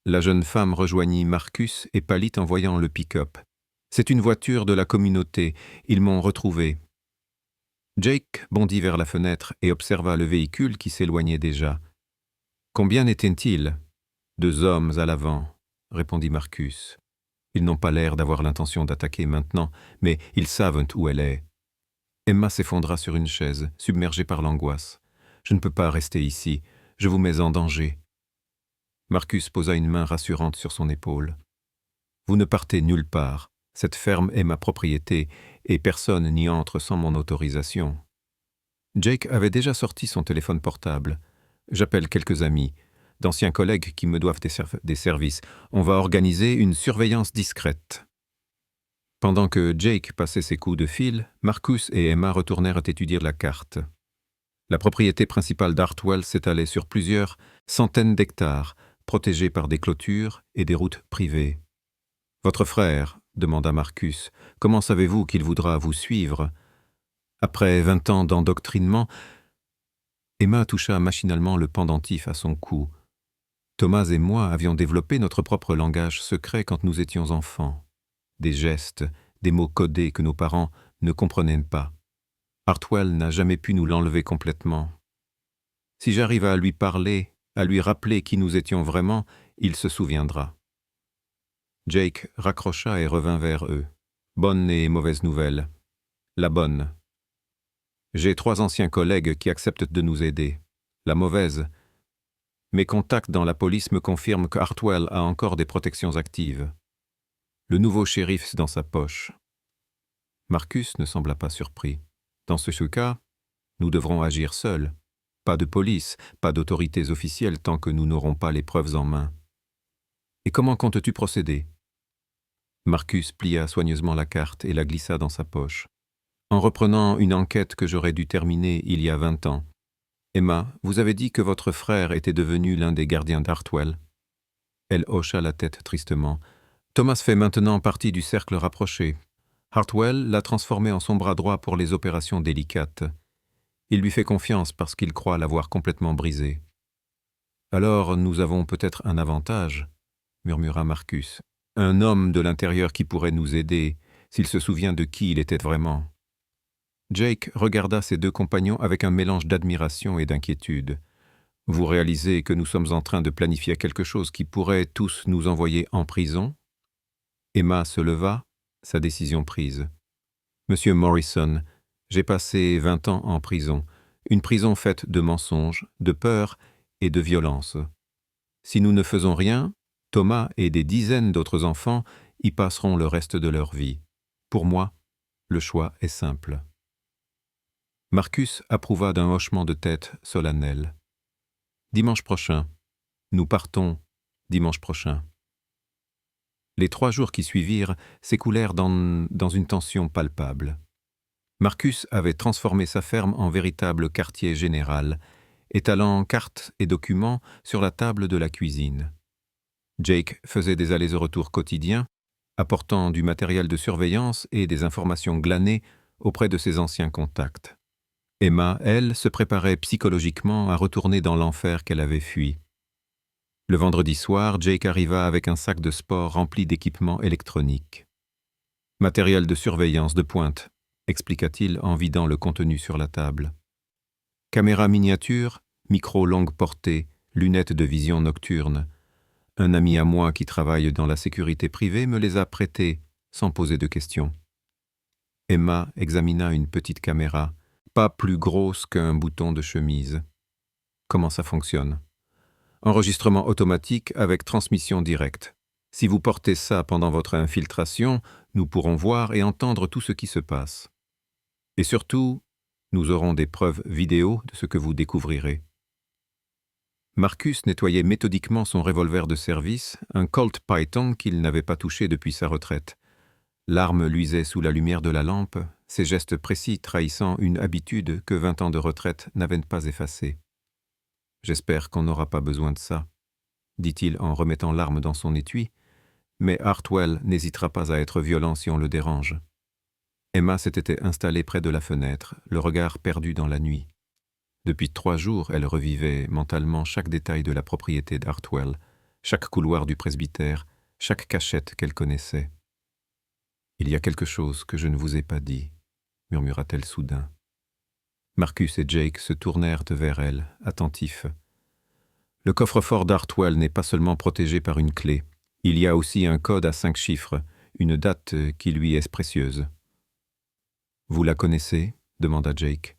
La jeune femme rejoignit Marcus et pâlit en voyant le pick-up. « C'est une voiture de la communauté, ils m'ont retrouvé. » Jake bondit vers la fenêtre et observa le véhicule qui s'éloignait déjà. « Combien étaient-ils ?»« 2 hommes à l'avant, » répondit Marcus. « Ils n'ont pas l'air d'avoir l'intention d'attaquer maintenant, mais ils savent où elle est. » Emma s'effondra sur une chaise, submergée par l'angoisse. « Je ne peux pas rester ici, je vous mets en danger. » Marcus posa une main rassurante sur son épaule. « Vous ne partez nulle part. Cette ferme est ma propriété et personne n'y entre sans mon autorisation. » Jake avait déjà sorti son téléphone portable. « J'appelle quelques amis, d'anciens collègues qui me doivent des services. On va organiser une surveillance discrète. » Pendant que Jake passait ses coups de fil, Marcus et Emma retournèrent étudier la carte. La propriété principale d'Hartwell s'étalait sur plusieurs centaines d'hectares, protégés par des clôtures et des routes privées. « Votre frère, » demanda Marcus, « comment savez-vous qu'il voudra vous suivre ?» Après 20 ans d'endoctrinement, Emma toucha machinalement le pendentif à son cou. Thomas et moi avions développé notre propre langage secret quand nous étions enfants. Des gestes, des mots codés que nos parents ne comprenaient pas. Hartwell n'a jamais pu nous l'enlever complètement. Si j'arrive à lui parler, à lui rappeler qui nous étions vraiment, il se souviendra. Jake raccrocha et revint vers eux. Bonne et mauvaise nouvelle. La bonne. J'ai 3 anciens collègues qui acceptent de nous aider. La mauvaise. Mes contacts dans la police me confirment que Hartwell a encore des protections actives. Le nouveau shérif dans sa poche. Marcus ne sembla pas surpris. Dans ce cas, nous devrons agir seuls. Pas de police, pas d'autorités officielles tant que nous n'aurons pas les preuves en main. Et comment comptes-tu procéder ? Marcus plia soigneusement la carte et la glissa dans sa poche. En reprenant une enquête que j'aurais dû terminer il y a 20 ans. Emma, vous avez dit que votre frère était devenu l'un des gardiens d'Hartwell. Elle hocha la tête tristement. Thomas fait maintenant partie du cercle rapproché. Hartwell l'a transformé en son bras droit pour les opérations délicates. Il lui fait confiance parce qu'il croit l'avoir complètement brisé. Alors nous avons peut-être un avantage, murmura Marcus. Un homme de l'intérieur qui pourrait nous aider, s'il se souvient de qui il était vraiment. Jake regarda ses deux compagnons avec un mélange d'admiration et d'inquiétude. Vous réalisez que nous sommes en train de planifier quelque chose qui pourrait tous nous envoyer en prison? Emma se leva, sa décision prise. Monsieur Morrison, j'ai passé 20 ans en prison, une prison faite de mensonges, de peur et de violence. Si nous ne faisons rien, Thomas et des dizaines d'autres enfants y passeront le reste de leur vie. Pour moi, le choix est simple. Marcus approuva d'un hochement de tête solennel. Dimanche prochain. Nous partons dimanche prochain. Les 3 jours qui suivirent s'écoulèrent dans une tension palpable. Marcus avait transformé sa ferme en véritable quartier général, étalant cartes et documents sur la table de la cuisine. Jake faisait des allers et retours quotidiens, apportant du matériel de surveillance et des informations glanées auprès de ses anciens contacts. Emma, elle, se préparait psychologiquement à retourner dans l'enfer qu'elle avait fui. Le vendredi soir, Jake arriva avec un sac de sport rempli d'équipements électroniques. « Matériel de surveillance de pointe », expliqua-t-il en vidant le contenu sur la table. Caméra miniature, micro longue portée, lunettes de vision nocturne. Un ami à moi qui travaille dans la sécurité privée me les a prêtés, sans poser de questions. Emma examina une petite caméra, pas plus grosse qu'un bouton de chemise. Comment ça fonctionne? Enregistrement automatique avec transmission directe. Si vous portez ça pendant votre infiltration, nous pourrons voir et entendre tout ce qui se passe. Et surtout, nous aurons des preuves vidéo de ce que vous découvrirez. Marcus nettoyait méthodiquement son revolver de service, un Colt Python qu'il n'avait pas touché depuis sa retraite. L'arme luisait sous la lumière de la lampe, ses gestes précis trahissant une habitude que 20 ans de retraite n'avaient pas effacée. « J'espère qu'on n'aura pas besoin de ça », dit-il en remettant l'arme dans son étui, mais Hartwell n'hésitera pas à être violent si on le dérange. Emma s'était installée près de la fenêtre, le regard perdu dans la nuit. Depuis 3 jours, elle revivait mentalement chaque détail de la propriété d'Hartwell, chaque couloir du presbytère, chaque cachette qu'elle connaissait. « Il y a quelque chose que je ne vous ai pas dit », murmura-t-elle soudain. Marcus et Jake se tournèrent vers elle, attentifs. Le coffre-fort d'Hartwell n'est pas seulement protégé par une clé. Il y a aussi un code à 5 chiffres, une date qui lui est précieuse. « Vous la connaissez ?» demanda Jake.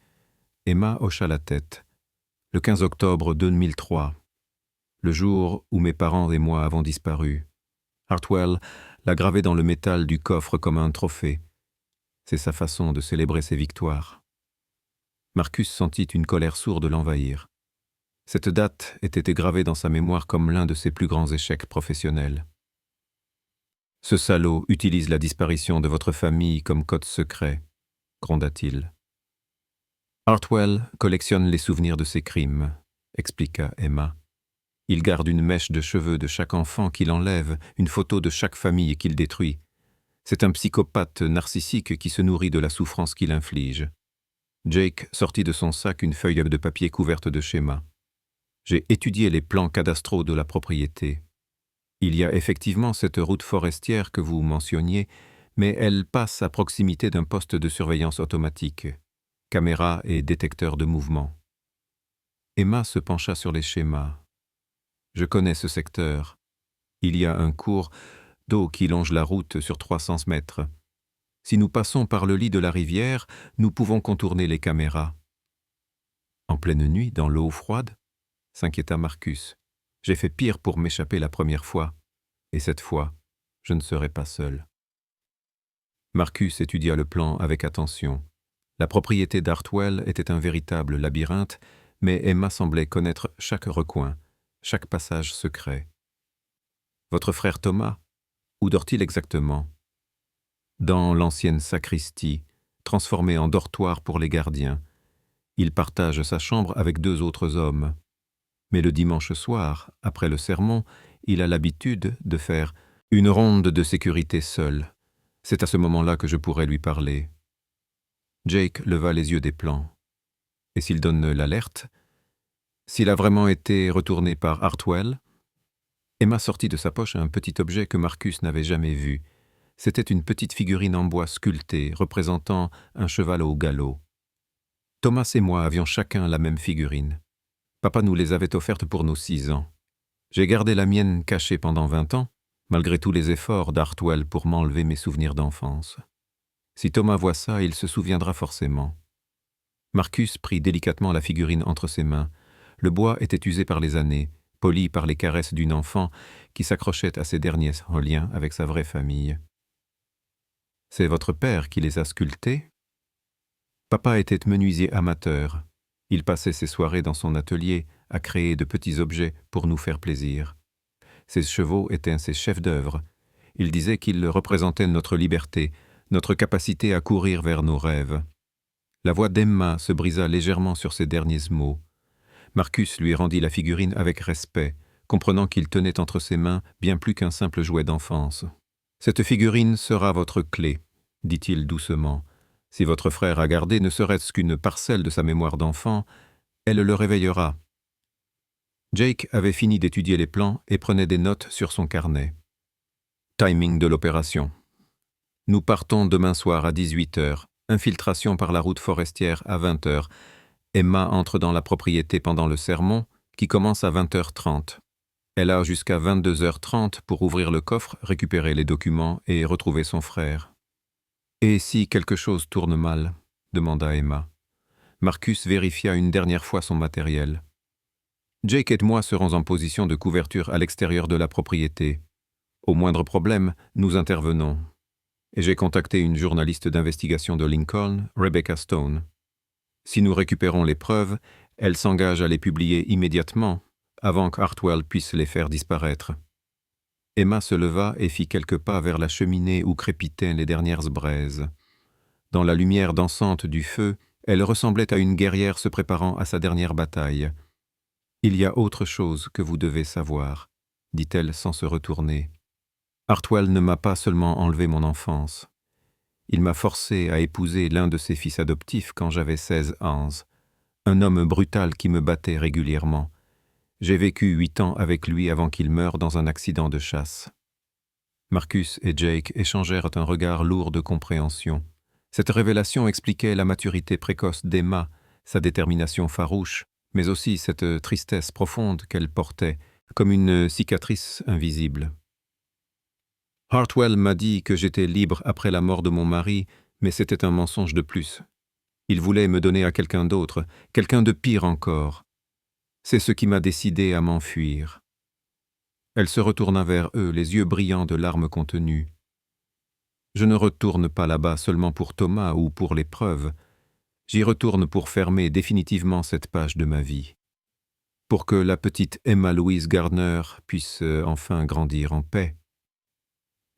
Emma hocha la tête. « Le 15 octobre 2003, le jour où mes parents et moi avons disparu. Hartwell l'a gravé dans le métal du coffre comme un trophée. C'est sa façon de célébrer ses victoires. » Marcus sentit une colère sourde l'envahir. Cette date était gravée dans sa mémoire comme l'un de ses plus grands échecs professionnels. « Ce salaud utilise la disparition de votre famille comme code secret, » gronda-t-il. « Hartwell collectionne les souvenirs de ses crimes, » expliqua Emma. « Il garde une mèche de cheveux de chaque enfant qu'il enlève, une photo de chaque famille qu'il détruit. C'est un psychopathe narcissique qui se nourrit de la souffrance qu'il inflige. » Jake sortit de son sac une feuille de papier couverte de schémas. « J'ai étudié les plans cadastraux de la propriété. Il y a effectivement cette route forestière que vous mentionniez, mais elle passe à proximité d'un poste de surveillance automatique, caméra et détecteur de mouvement. » Emma se pencha sur les schémas. « Je connais ce secteur. Il y a un cours d'eau qui longe la route sur 300 mètres. Si nous passons par le lit de la rivière, nous pouvons contourner les caméras. »« En pleine nuit, dans l'eau froide ?» s'inquiéta Marcus. « J'ai fait pire pour m'échapper la première fois. Et cette fois, je ne serai pas seul. » Marcus étudia le plan avec attention. La propriété d'Hartwell était un véritable labyrinthe, mais Emma semblait connaître chaque recoin, chaque passage secret. « Votre frère Thomas, où dort-il exactement ?» dans l'ancienne sacristie, transformée en dortoir pour les gardiens. Il partage sa chambre avec 2 autres hommes. Mais le dimanche soir, après le sermon, il a l'habitude de faire une ronde de sécurité seul. C'est à ce moment-là que je pourrais lui parler. Jake leva les yeux des plans. Et s'il donne l'alerte? S'il a vraiment été retourné par Hartwell? Emma sortit de sa poche un petit objet que Marcus n'avait jamais vu. C'était une petite figurine en bois sculptée, représentant un cheval au galop. Thomas et moi avions chacun la même figurine. Papa nous les avait offertes pour nos 6 ans. J'ai gardé la mienne cachée pendant 20 ans, malgré tous les efforts d'Hartwell pour m'enlever mes souvenirs d'enfance. Si Thomas voit ça, il se souviendra forcément. Marcus prit délicatement la figurine entre ses mains. Le bois était usé par les années, poli par les caresses d'une enfant qui s'accrochait à ses derniers en lien avec sa vraie famille. « C'est votre père qui les a sculptés ?» Papa était menuisier amateur. Il passait ses soirées dans son atelier à créer de petits objets pour nous faire plaisir. Ses chevaux étaient ses chefs d'œuvre. Il disait qu'ils représentaient notre liberté, notre capacité à courir vers nos rêves. La voix d'Emma se brisa légèrement sur ces derniers mots. Marcus lui rendit la figurine avec respect, comprenant qu'il tenait entre ses mains bien plus qu'un simple jouet d'enfance. « Cette figurine sera votre clé, » dit-il doucement. « Si votre frère a gardé ne serait-ce qu'une parcelle de sa mémoire d'enfant, elle le réveillera. » Jake avait fini d'étudier les plans et prenait des notes sur son carnet. Timing de l'opération. Nous partons demain soir à 18h. Infiltration par la route forestière à 20h. Emma entre dans la propriété pendant le sermon, qui commence à 20h30. Elle a jusqu'à 22h30 pour ouvrir le coffre, récupérer les documents et retrouver son frère. « Et si quelque chose tourne mal ?» demanda Emma. Marcus vérifia une dernière fois son matériel. « Jake et moi serons en position de couverture à l'extérieur de la propriété. Au moindre problème, nous intervenons. Et j'ai contacté une journaliste d'investigation de Lincoln, Rebecca Stone. Si nous récupérons les preuves, elle s'engage à les publier immédiatement, avant qu'Hartwell puisse les faire disparaître. » Emma se leva et fit quelques pas vers la cheminée où crépitaient les dernières braises. Dans la lumière dansante du feu, elle ressemblait à une guerrière se préparant à sa dernière bataille. « Il y a autre chose que vous devez savoir, » dit-elle sans se retourner. « Hartwell ne m'a pas seulement enlevé mon enfance. Il m'a forcé à épouser l'un de ses fils adoptifs quand j'avais 16 ans, un homme brutal qui me battait régulièrement. J'ai vécu 8 ans avec lui avant qu'il meure dans un accident de chasse. » Marcus et Jake échangèrent un regard lourd de compréhension. Cette révélation expliquait la maturité précoce d'Emma, sa détermination farouche, mais aussi cette tristesse profonde qu'elle portait, comme une cicatrice invisible. « Hartwell m'a dit que j'étais libre après la mort de mon mari, mais c'était un mensonge de plus. Il voulait me donner à quelqu'un d'autre, quelqu'un de pire encore. C'est ce qui m'a décidé à m'enfuir. » Elle se retourna vers eux, les yeux brillants de larmes contenues. « Je ne retourne pas là-bas seulement pour Thomas ou pour les preuves. J'y retourne pour fermer définitivement cette page de ma vie. Pour que la petite Emma Louise Gardner puisse enfin grandir en paix. »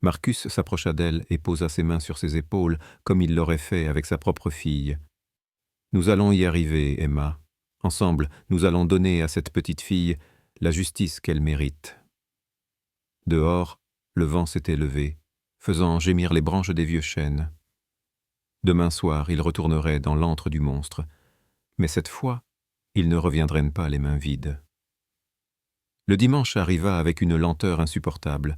Marcus s'approcha d'elle et posa ses mains sur ses épaules, comme il l'aurait fait avec sa propre fille. « Nous allons y arriver, Emma. Ensemble, nous allons donner à cette petite fille la justice qu'elle mérite. » Dehors, le vent s'était levé, faisant gémir les branches des vieux chênes. Demain soir, ils retourneraient dans l'antre du monstre, mais cette fois, ils ne reviendraient pas les mains vides. Le dimanche arriva avec une lenteur insupportable.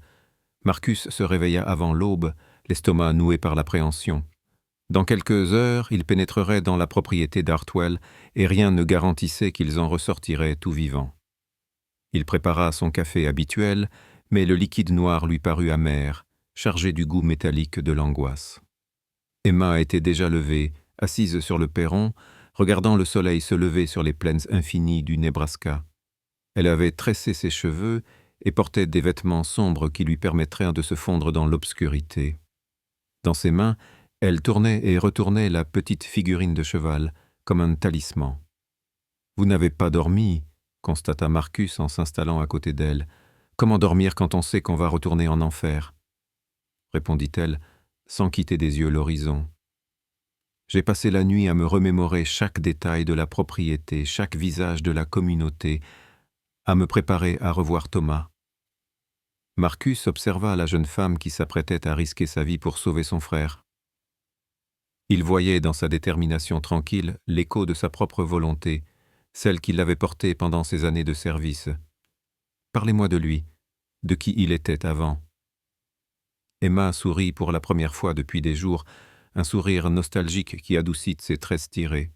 Marcus se réveilla avant l'aube, l'estomac noué par l'appréhension. Dans quelques heures, ils pénétreraient dans la propriété d'Hartwell et rien ne garantissait qu'ils en ressortiraient tout vivants. Il prépara son café habituel, mais le liquide noir lui parut amer, chargé du goût métallique de l'angoisse. Emma était déjà levée, assise sur le perron, regardant le soleil se lever sur les plaines infinies du Nebraska. Elle avait tressé ses cheveux et portait des vêtements sombres qui lui permettraient de se fondre dans l'obscurité. Dans ses mains, elle tournait et retournait la petite figurine de cheval, comme un talisman. « Vous n'avez pas dormi ?» constata Marcus en s'installant à côté d'elle. « Comment dormir quand on sait qu'on va retourner en enfer ?» répondit-elle, sans quitter des yeux l'horizon. J'ai passé la nuit à me remémorer chaque détail de la propriété, chaque visage de la communauté, à me préparer à revoir Thomas. Marcus observa la jeune femme qui s'apprêtait à risquer sa vie pour sauver son frère. Il voyait dans sa détermination tranquille l'écho de sa propre volonté, celle qui l'avait porté pendant ses années de service. Parlez-moi de lui, de qui il était avant. Emma sourit pour la première fois depuis des jours, un sourire nostalgique qui adoucit ses tresses tirées.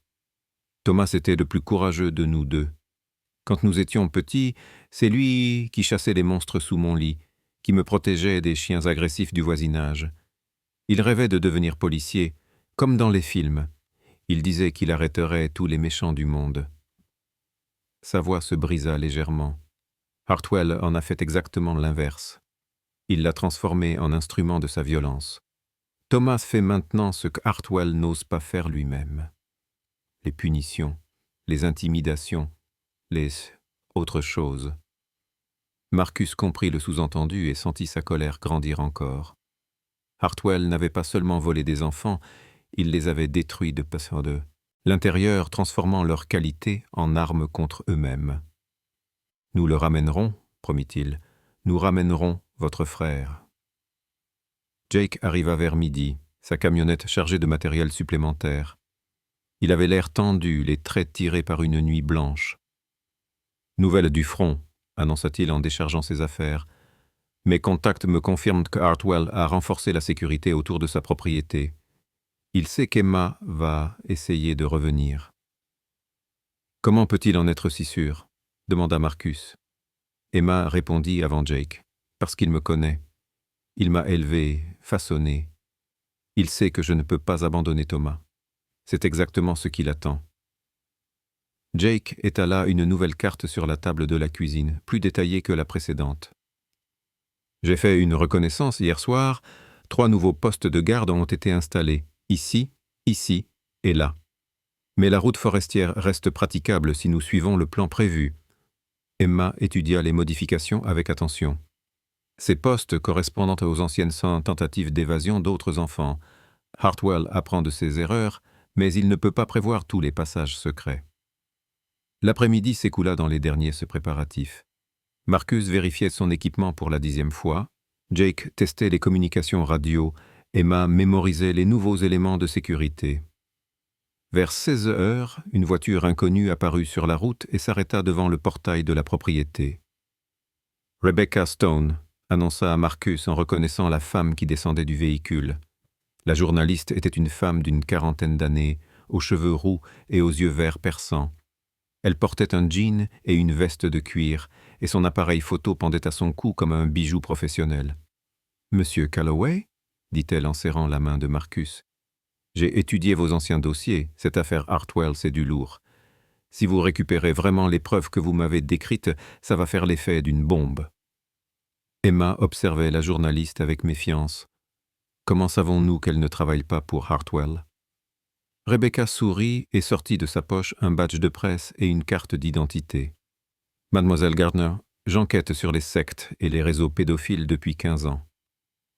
Thomas était le plus courageux de nous deux. Quand nous étions petits, c'est lui qui chassait les monstres sous mon lit, qui me protégeait des chiens agressifs du voisinage. Il rêvait de devenir policier, comme dans les films. Il disait qu'il arrêterait tous les méchants du monde. Sa voix se brisa légèrement. Hartwell en a fait exactement l'inverse. Il l'a transformé en instrument de sa violence. Thomas fait maintenant ce que Hartwell n'ose pas faire lui-même. Les punitions, les intimidations, les autres choses. Marcus comprit le sous-entendu et sentit sa colère grandir encore. Hartwell n'avait pas seulement volé des enfants, il les avait détruits de peur d'eux, l'intérieur transformant leur qualité en armes contre eux-mêmes. « Nous le ramènerons, promit-il, nous ramènerons votre frère. » Jake arriva vers midi, sa camionnette chargée de matériel supplémentaire. Il avait l'air tendu, les traits tirés par une nuit blanche. « Nouvelle du front, » annonça-t-il en déchargeant ses affaires. « Mes contacts me confirment que Hartwell a renforcé la sécurité autour de sa propriété. Il sait qu'Emma va essayer de revenir. »« Comment peut-il en être si sûr ?» demanda Marcus. Emma répondit avant Jake. « Parce qu'il me connaît. Il m'a élevé, façonné. Il sait que je ne peux pas abandonner Thomas. C'est exactement ce qu'il attend. » Jake étala une nouvelle carte sur la table de la cuisine, plus détaillée que la précédente. « J'ai fait une reconnaissance hier soir. 3 nouveaux postes de garde ont été installés, ici et là. Mais la route forestière reste praticable si nous suivons le plan prévu. » Emma étudia les modifications avec attention. Ces postes correspondant aux anciennes tentatives d'évasion d'autres enfants. Hartwell apprend de ses erreurs, mais il ne peut pas prévoir tous les passages secrets. L'après-midi s'écoula dans les derniers préparatifs. Marcus vérifiait son équipement pour la 10e fois. Jake testait les communications radio. Emma mémorisait les nouveaux éléments de sécurité. Vers 16 heures, une voiture inconnue apparut sur la route et s'arrêta devant le portail de la propriété. « Rebecca Stone », annonça Marcus en reconnaissant la femme qui descendait du véhicule. La journaliste était une femme d'une 40aine d'années, aux cheveux roux et aux yeux verts perçants. Elle portait un jean et une veste de cuir, et son appareil photo pendait à son cou comme un bijou professionnel. « Monsieur Calloway ?» dit-elle en serrant la main de Marcus. « J'ai étudié vos anciens dossiers, cette affaire Hartwell, c'est du lourd. Si vous récupérez vraiment les preuves que vous m'avez décrites, ça va faire l'effet d'une bombe. » Emma observait la journaliste avec méfiance. Comment savons-nous qu'elle ne travaille pas pour Hartwell? Rebecca sourit et sortit de sa poche un badge de presse et une carte d'identité. « Mademoiselle Gardner, j'enquête sur les sectes et les réseaux pédophiles depuis 15 ans.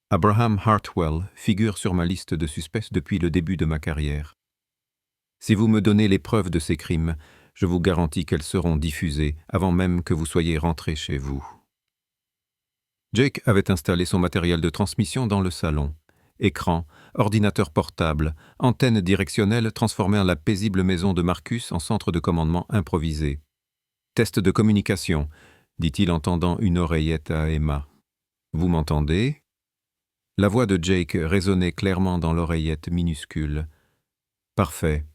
Abraham Hartwell figure sur ma liste de suspects depuis le début de ma carrière. Si vous me donnez les preuves de ces crimes, je vous garantis qu'elles seront diffusées avant même que vous soyez rentré chez vous. » Jake avait installé son matériel de transmission dans le salon. Écran, ordinateur portable, antenne directionnelle transformèrent la paisible maison de Marcus en centre de commandement improvisé. « Test de communication », dit-il en tendant une oreillette à Emma. « Vous m'entendez ?» La voix de Jake résonnait clairement dans l'oreillette minuscule. « Parfait.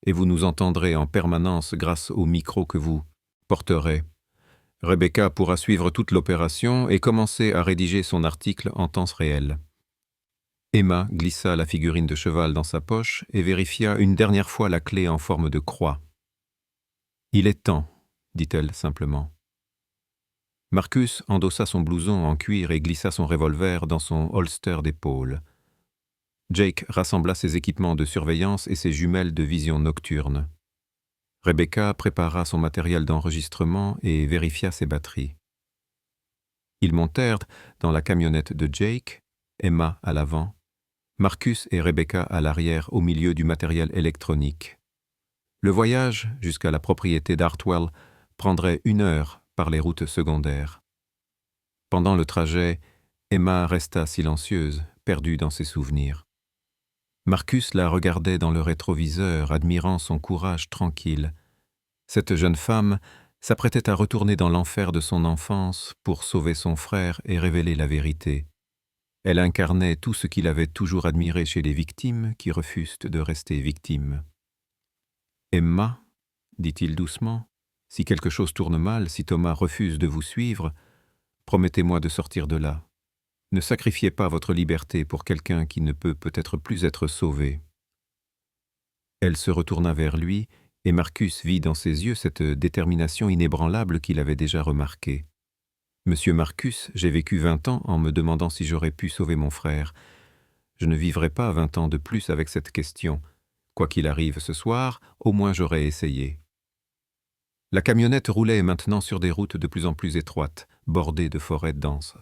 Et vous nous entendrez en permanence grâce au micro que vous porterez. Rebecca pourra suivre toute l'opération et commencer à rédiger son article en temps réel. » Emma glissa la figurine de cheval dans sa poche et vérifia une dernière fois la clé en forme de croix. « Il est temps, » dit-elle simplement. Marcus endossa son blouson en cuir et glissa son revolver dans son holster d'épaule. Jake rassembla ses équipements de surveillance et ses jumelles de vision nocturne. Rebecca prépara son matériel d'enregistrement et vérifia ses batteries. Ils montèrent dans la camionnette de Jake, Emma à l'avant, Marcus et Rebecca à l'arrière au milieu du matériel électronique. Le voyage jusqu'à la propriété d'Hartwell prendrait 1 heure par les routes secondaires. Pendant le trajet, Emma resta silencieuse, perdue dans ses souvenirs. Marcus la regardait dans le rétroviseur, admirant son courage tranquille. Cette jeune femme s'apprêtait à retourner dans l'enfer de son enfance pour sauver son frère et révéler la vérité. Elle incarnait tout ce qu'il avait toujours admiré chez les victimes qui refusent de rester victimes. « Emma, dit-il doucement, si quelque chose tourne mal, si Thomas refuse de vous suivre, promettez-moi de sortir de là. Ne sacrifiez pas votre liberté pour quelqu'un qui ne peut peut-être plus être sauvé. » Elle se retourna vers lui, et Marcus vit dans ses yeux cette détermination inébranlable qu'il avait déjà remarquée. « Monsieur Marcus, j'ai vécu 20 ans en me demandant si j'aurais pu sauver mon frère. Je ne vivrai pas 20 ans de plus avec cette question. Quoi qu'il arrive ce soir, au moins j'aurai essayé. » La camionnette roulait maintenant sur des routes de plus en plus étroites, bordées de forêts denses.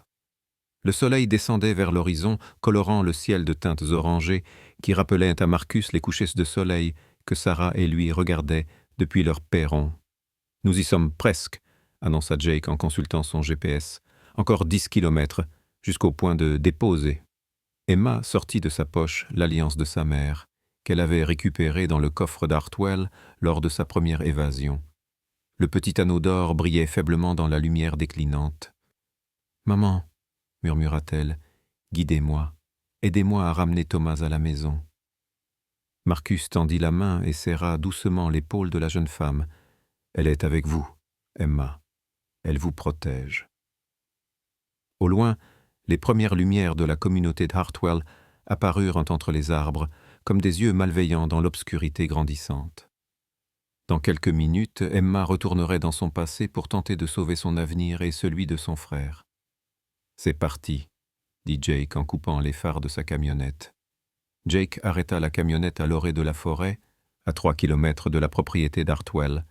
Le soleil descendait vers l'horizon, colorant le ciel de teintes orangées qui rappelaient à Marcus les couchers de soleil que Sarah et lui regardaient depuis leur perron. « Nous y sommes presque », annonça Jake en consultant son GPS. « Encore 10 kilomètres, jusqu'au point de déposer. » Emma sortit de sa poche l'alliance de sa mère, qu'elle avait récupérée dans le coffre d'Hartwell lors de sa première évasion. Le petit anneau d'or brillait faiblement dans la lumière déclinante. « Maman, » murmura-t-elle, « guidez-moi, aidez-moi à ramener Thomas à la maison. » Marcus tendit la main et serra doucement l'épaule de la jeune femme. « Elle est avec vous, Emma. Elle vous protège. » Au loin, les premières lumières de la communauté d'Hartwell apparurent entre les arbres, comme des yeux malveillants dans l'obscurité grandissante. Dans quelques minutes, Emma retournerait dans son passé pour tenter de sauver son avenir et celui de son frère. « C'est parti », dit Jake en coupant les phares de sa camionnette. Jake arrêta la camionnette à l'orée de la forêt, à 3 kilomètres de la propriété d'Hartwell.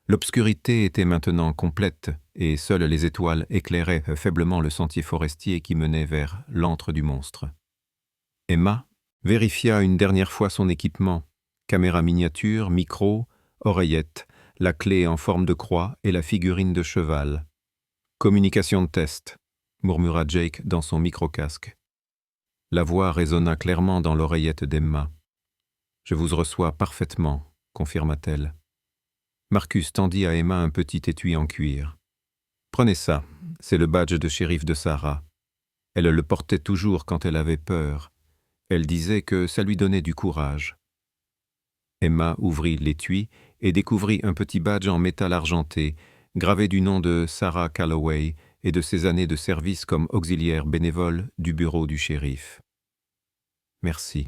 L'obscurité était maintenant complète et seules les étoiles éclairaient faiblement le sentier forestier qui menait vers l'antre du monstre. Emma vérifia une dernière fois son équipement, caméra miniature, micro, oreillette, la clé en forme de croix et la figurine de cheval. « Communication de test », murmura Jake dans son micro-casque. La voix résonna clairement dans l'oreillette d'Emma. « Je vous reçois parfaitement », confirma-t-elle. Marcus tendit à Emma un petit étui en cuir. « Prenez ça, c'est le badge de shérif de Sarah. Elle le portait toujours quand elle avait peur. Elle disait que ça lui donnait du courage. » Emma ouvrit l'étui et découvrit un petit badge en métal argenté, gravé du nom de Sarah Calloway et de ses années de service comme auxiliaire bénévole du bureau du shérif. « Merci »,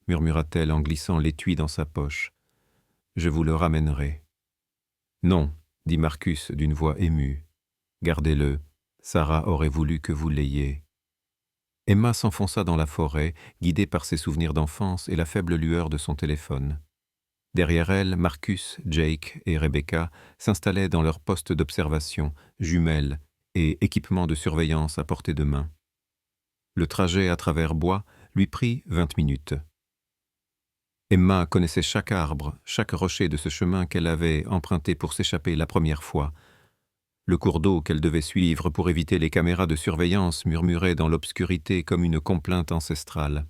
murmura-t-elle en glissant l'étui dans sa poche. « Je vous le ramènerai. »« Non, » dit Marcus d'une voix émue. « Gardez-le, Sarah aurait voulu que vous l'ayez. » Emma s'enfonça dans la forêt, guidée par ses souvenirs d'enfance et la faible lueur de son téléphone. Derrière elle, Marcus, Jake et Rebecca s'installaient dans leur poste d'observation, jumelles et équipements de surveillance à portée de main. Le trajet à travers bois lui prit 20 minutes. Emma connaissait chaque arbre, chaque rocher de ce chemin qu'elle avait emprunté pour s'échapper la première fois. Le cours d'eau qu'elle devait suivre pour éviter les caméras de surveillance murmurait dans l'obscurité comme une complainte ancestrale.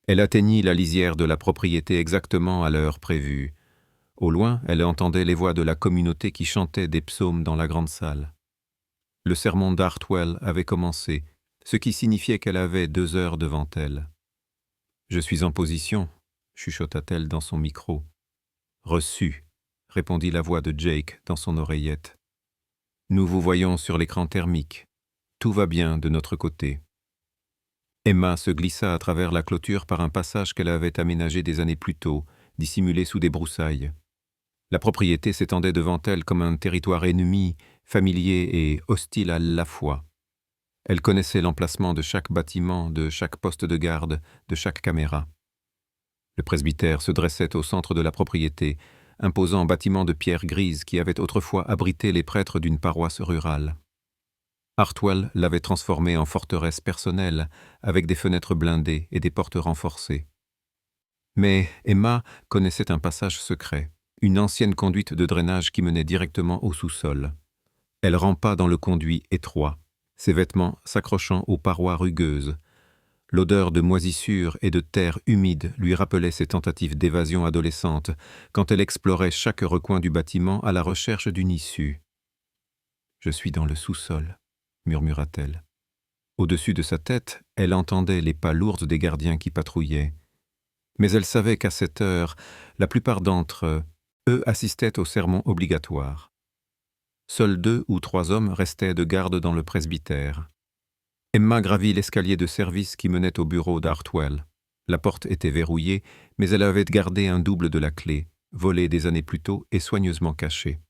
Elle atteignit la lisière de la propriété exactement à l'heure prévue. Au loin, elle entendait les voix de la communauté qui chantaient des psaumes dans la grande salle. Le sermon d'Hartwell avait commencé, ce qui signifiait qu'elle avait 2 heures devant elle. « Je suis en position », chuchota-t-elle dans son micro. « Reçu », répondit la voix de Jake dans son oreillette. « Nous vous voyons sur l'écran thermique. Tout va bien de notre côté. » Emma se glissa à travers la clôture par un passage qu'elle avait aménagé des années plus tôt, dissimulé sous des broussailles. La propriété s'étendait devant elle comme un territoire ennemi, familier et hostile à la fois. Elle connaissait l'emplacement de chaque bâtiment, de chaque poste de garde, de chaque caméra. Le presbytère se dressait au centre de la propriété, imposant bâtiment de pierre grise qui avait autrefois abrité les prêtres d'une paroisse rurale. Hartwell l'avait transformée en forteresse personnelle, avec des fenêtres blindées et des portes renforcées. Mais Emma connaissait un passage secret, une ancienne conduite de drainage qui menait directement au sous-sol. Elle rampa dans le conduit étroit, ses vêtements s'accrochant aux parois rugueuses. L'odeur de moisissure et de terre humide lui rappelait ses tentatives d'évasion adolescente quand elle explorait chaque recoin du bâtiment à la recherche d'une issue. « Je suis dans le sous-sol », murmura-t-elle. Au-dessus de sa tête, elle entendait les pas lourds des gardiens qui patrouillaient. Mais elle savait qu'à cette heure, la plupart d'entre eux assistaient au sermon obligatoire. Seuls 2 ou 3 hommes restaient de garde dans le presbytère. Emma gravit l'escalier de service qui menait au bureau d'Hartwell. La porte était verrouillée, mais elle avait gardé un double de la clé, volée des années plus tôt et soigneusement cachée.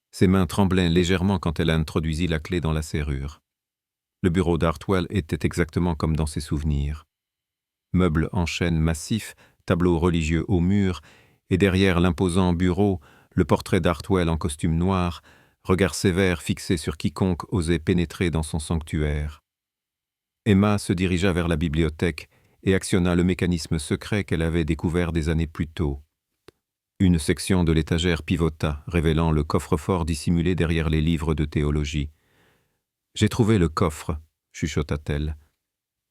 Ses mains tremblaient légèrement quand elle introduisit la clé dans la serrure. Le bureau d'Hartwell était exactement comme dans ses souvenirs. Meubles en chêne massif, tableaux religieux au mur, et derrière l'imposant bureau, le portrait d'Hartwell en costume noir, regard sévère fixé sur quiconque osait pénétrer dans son sanctuaire. Emma se dirigea vers la bibliothèque et actionna le mécanisme secret qu'elle avait découvert des années plus tôt. Une section de l'étagère pivota, révélant le coffre-fort dissimulé derrière les livres de théologie. « J'ai trouvé le coffre », chuchota-t-elle.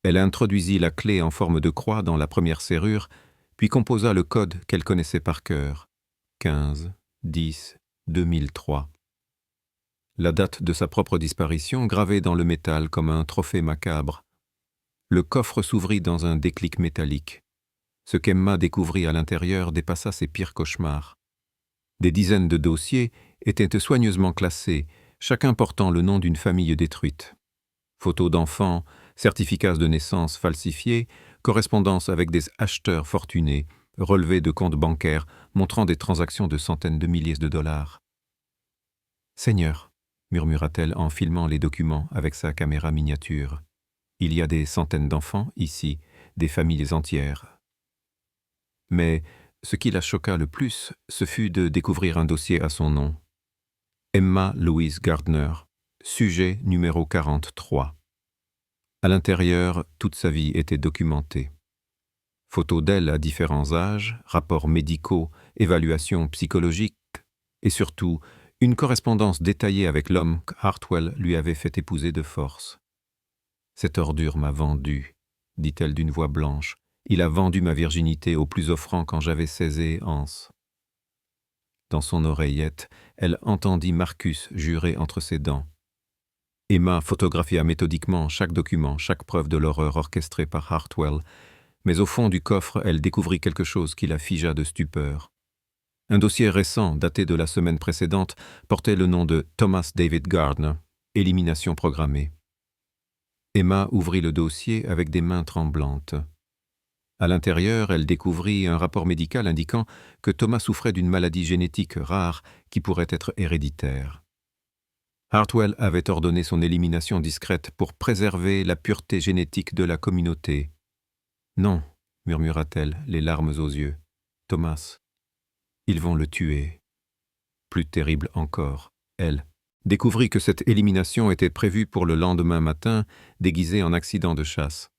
Elle introduisit la clé en forme de croix dans la première serrure, puis composa le code qu'elle connaissait par cœur. 15, 10, 2003. La date de sa propre disparition gravée dans le métal comme un trophée macabre. Le coffre s'ouvrit dans un déclic métallique. Ce qu'Emma découvrit à l'intérieur dépassa ses pires cauchemars. Des dizaines de dossiers étaient soigneusement classés, chacun portant le nom d'une famille détruite. Photos d'enfants, certificats de naissance falsifiés, correspondances avec des acheteurs fortunés, relevés de comptes bancaires montrant des transactions de centaines de milliers de dollars. « Seigneur », murmura-t-elle en filmant les documents avec sa caméra miniature. « Il y a des centaines d'enfants ici, des familles entières. » Mais ce qui la choqua le plus, ce fut de découvrir un dossier à son nom. Emma Louise Gardner, sujet numéro 43. À l'intérieur, toute sa vie était documentée. Photos d'elle à différents âges, rapports médicaux, évaluations psychologiques et surtout une correspondance détaillée avec l'homme qu'Hartwell lui avait fait épouser de force. « Cette ordure m'a vendu, » dit-elle d'une voix blanche. « Il a vendu ma virginité au plus offrant quand j'avais 16 ans. » Dans son oreillette, elle entendit Marcus jurer entre ses dents. Emma photographia méthodiquement chaque document, chaque preuve de l'horreur orchestrée par Hartwell, mais au fond du coffre, elle découvrit quelque chose qui la figea de stupeur. Un dossier récent, daté de la semaine précédente, portait le nom de Thomas David Gardner, élimination programmée. Emma ouvrit le dossier avec des mains tremblantes. À l'intérieur, elle découvrit un rapport médical indiquant que Thomas souffrait d'une maladie génétique rare qui pourrait être héréditaire. Hartwell avait ordonné son élimination discrète pour préserver la pureté génétique de la communauté. « Non », murmura-t-elle, les larmes aux yeux. « Thomas, ils vont le tuer. » Plus terrible encore, elle découvrit que cette élimination était prévue pour le lendemain matin, déguisée en accident de chasse.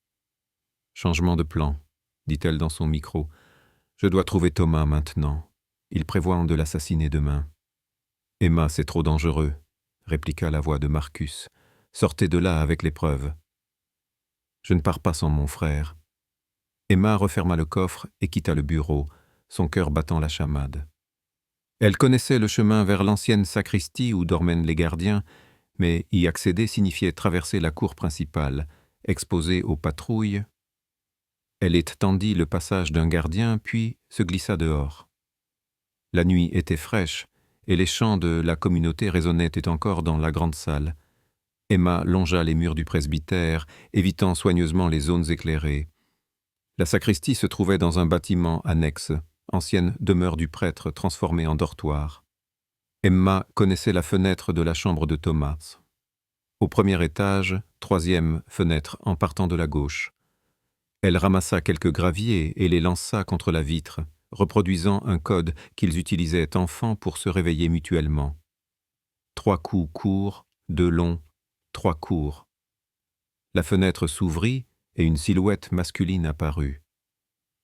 « Changement de plan, » dit-elle dans son micro. « Je dois trouver Thomas maintenant. Il prévoit de l'assassiner demain. »« Emma, c'est trop dangereux, » répliqua la voix de Marcus. « Sortez de là avec les preuves. »« Je ne pars pas sans mon frère. » Emma referma le coffre et quitta le bureau, son cœur battant la chamade. Elle connaissait le chemin vers l'ancienne sacristie où dormaient les gardiens, mais y accéder signifiait traverser la cour principale, exposée aux patrouilles. Elle étendit le passage d'un gardien, puis se glissa dehors. La nuit était fraîche, et les chants de la communauté résonnaient encore dans la grande salle. Emma longea les murs du presbytère, évitant soigneusement les zones éclairées. La sacristie se trouvait dans un bâtiment annexe, ancienne demeure du prêtre transformée en dortoir. Emma connaissait la fenêtre de la chambre de Thomas. Au premier étage, 3e fenêtre en partant de la gauche. Elle ramassa quelques graviers et les lança contre la vitre, reproduisant un code qu'ils utilisaient enfants pour se réveiller mutuellement. 3 coups courts, 2 longs, 3 cours. La fenêtre s'ouvrit et une silhouette masculine apparut.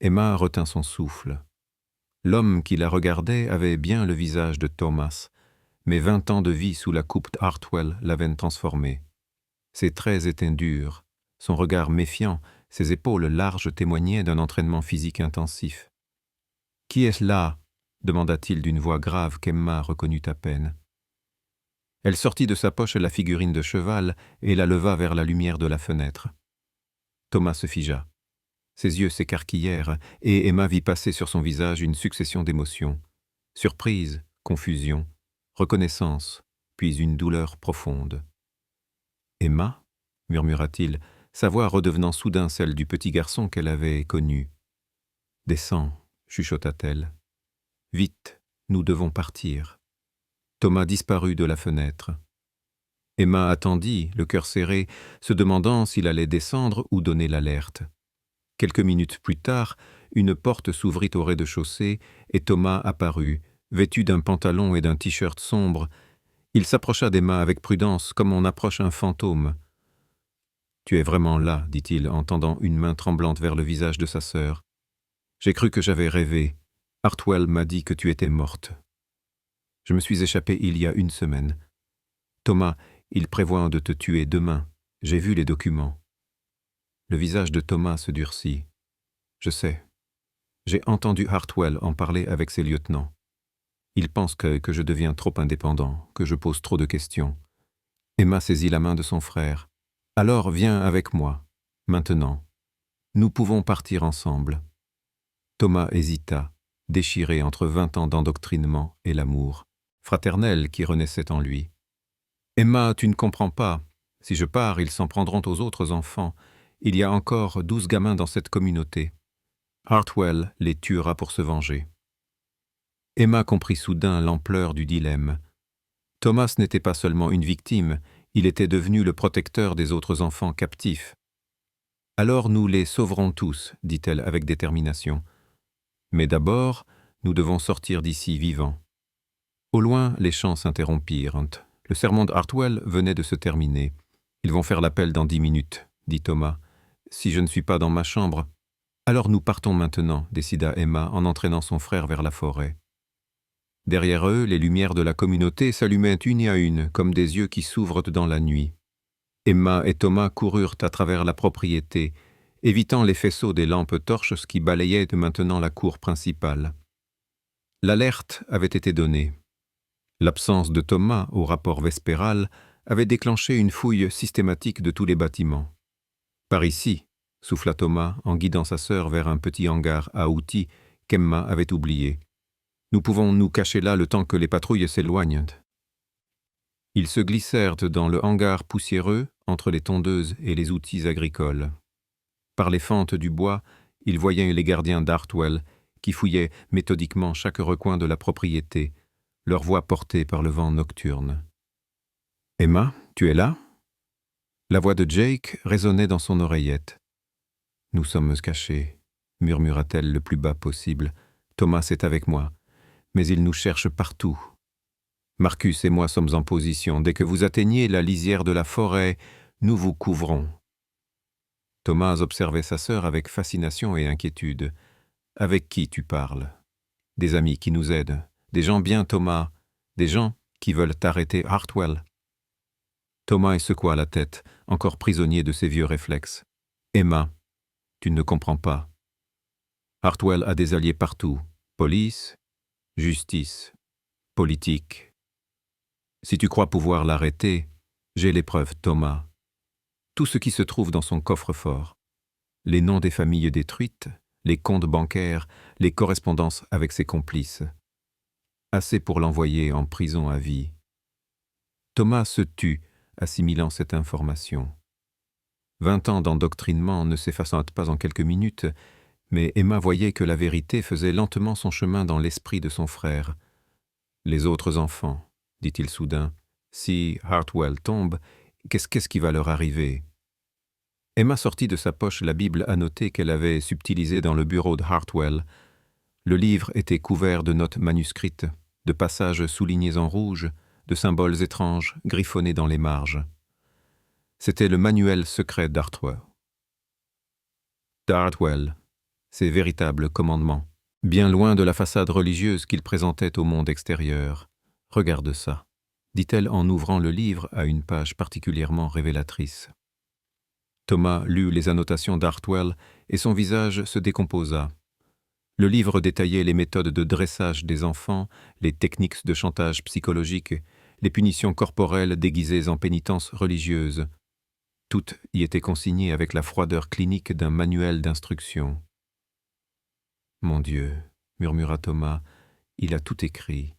Emma retint son souffle. L'homme qui la regardait avait bien le visage de Thomas, mais 20 ans de vie sous la coupe d'Hartwell l'avaient transformé. Ses traits étaient durs, son regard méfiant, ses épaules larges témoignaient d'un entraînement physique intensif. « Qui est-ce là ?» demanda-t-il d'une voix grave qu'Emma reconnut à peine. Elle sortit de sa poche la figurine de cheval et la leva vers la lumière de la fenêtre. Thomas se figea. Ses yeux s'écarquillèrent et Emma vit passer sur son visage une succession d'émotions. Surprise, confusion, reconnaissance, puis une douleur profonde. « Emma ?» murmura-t-il, sa voix redevenant soudain celle du petit garçon qu'elle avait connu. « Descends » chuchota-t-elle. « Vite, nous devons partir. » Thomas disparut de la fenêtre. Emma attendit, le cœur serré, se demandant s'il allait descendre ou donner l'alerte. Quelques minutes plus tard, une porte s'ouvrit au rez-de-chaussée et Thomas apparut, vêtu d'un pantalon et d'un t-shirt sombre. Il s'approcha d'Emma avec prudence, comme on approche un fantôme. « Tu es vraiment là, dit-il, en tendant une main tremblante vers le visage de sa sœur. J'ai cru que j'avais rêvé. Hartwell m'a dit que tu étais morte. Je me suis échappé il y a 1 semaine. Thomas, il prévoit de te tuer demain. J'ai vu les documents. » Le visage de Thomas se durcit. « Je sais. J'ai entendu Hartwell en parler avec ses lieutenants. Il pense que je deviens trop indépendant, que je pose trop de questions. » Emma saisit la main de son frère. « Alors viens avec moi, maintenant. Nous pouvons partir ensemble. » Thomas hésita, déchiré entre 20 ans d'endoctrinement et l'amour fraternel qui renaissait en lui. « Emma, tu ne comprends pas. Si je pars, ils s'en prendront aux autres enfants. Il y a encore 12 gamins dans cette communauté. Hartwell les tuera pour se venger. » Emma comprit soudain l'ampleur du dilemme. Thomas n'était pas seulement une victime, il était devenu le protecteur des autres enfants captifs. « Alors nous les sauverons tous, dit-elle avec détermination. Mais d'abord, nous devons sortir d'ici vivants. » Au loin, les chants s'interrompirent. Le sermon d'Hartwell venait de se terminer. « Ils vont faire l'appel dans 10 minutes, dit Thomas. Si je ne suis pas dans ma chambre, alors nous partons maintenant, décida Emma en entraînant son frère vers la forêt. Derrière eux, les lumières de la communauté s'allumaient une à une, comme des yeux qui s'ouvrent dans la nuit. Emma et Thomas coururent à travers la propriété, évitant les faisceaux des lampes torches qui balayaient maintenant la cour principale. L'alerte avait été donnée. L'absence de Thomas au rapport vespéral avait déclenché une fouille systématique de tous les bâtiments. « Par ici », souffla Thomas en guidant sa sœur vers un petit hangar à outils qu'Emma avait oublié. « Nous pouvons nous cacher là le temps que les patrouilles s'éloignent. » Ils se glissèrent dans le hangar poussiéreux entre les tondeuses et les outils agricoles. Par les fentes du bois, ils voyaient les gardiens d'Hartwell qui fouillaient méthodiquement chaque recoin de la propriété, leur voix portée par le vent nocturne. « Emma, tu es là ?» La voix de Jake résonnait dans son oreillette. « Nous sommes cachés, » murmura-t-elle le plus bas possible. « Thomas est avec moi, mais il nous cherche partout. Marcus et moi sommes en position. Dès que vous atteignez la lisière de la forêt, nous vous couvrons. » Thomas observait sa sœur avec fascination et inquiétude. « Avec qui tu parles ? Des amis qui nous aident. Des gens bien, Thomas. Des gens qui veulent arrêter Hartwell. » Thomas secoua la tête, encore prisonnier de ses vieux réflexes. « Emma, tu ne comprends pas. Hartwell a des alliés partout. Police, justice, politique. Si tu crois pouvoir l'arrêter, j'ai les preuves, Thomas. Tout ce qui se trouve dans son coffre-fort. Les noms des familles détruites, les comptes bancaires, les correspondances avec ses complices. Assez pour l'envoyer en prison à vie. » Thomas se tut, assimilant cette information. 20 ans d'endoctrinement ne s'effacent pas en quelques minutes, mais Emma voyait que la vérité faisait lentement son chemin dans l'esprit de son frère. « Les autres enfants, dit-il soudain, si Hartwell tombe, qu'est-ce qui va leur arriver ?» Emma sortit de sa poche la Bible annotée qu'elle avait subtilisée dans le bureau de Hartwell. Le livre était couvert de notes manuscrites, de passages soulignés en rouge, de symboles étranges griffonnés dans les marges. C'était le manuel secret d'Hartwell. D'Hartwell, ses véritables commandements, bien loin de la façade religieuse qu'il présentait au monde extérieur. « Regarde ça », dit-elle en ouvrant le livre à une page particulièrement révélatrice. Thomas lut les annotations d'Hartwell et son visage se décomposa. Le livre détaillait les méthodes de dressage des enfants, les techniques de chantage psychologique, les punitions corporelles déguisées en pénitences religieuses. Tout y était consigné avec la froideur clinique d'un manuel d'instruction. « Mon Dieu, » murmura Thomas, « il a tout écrit,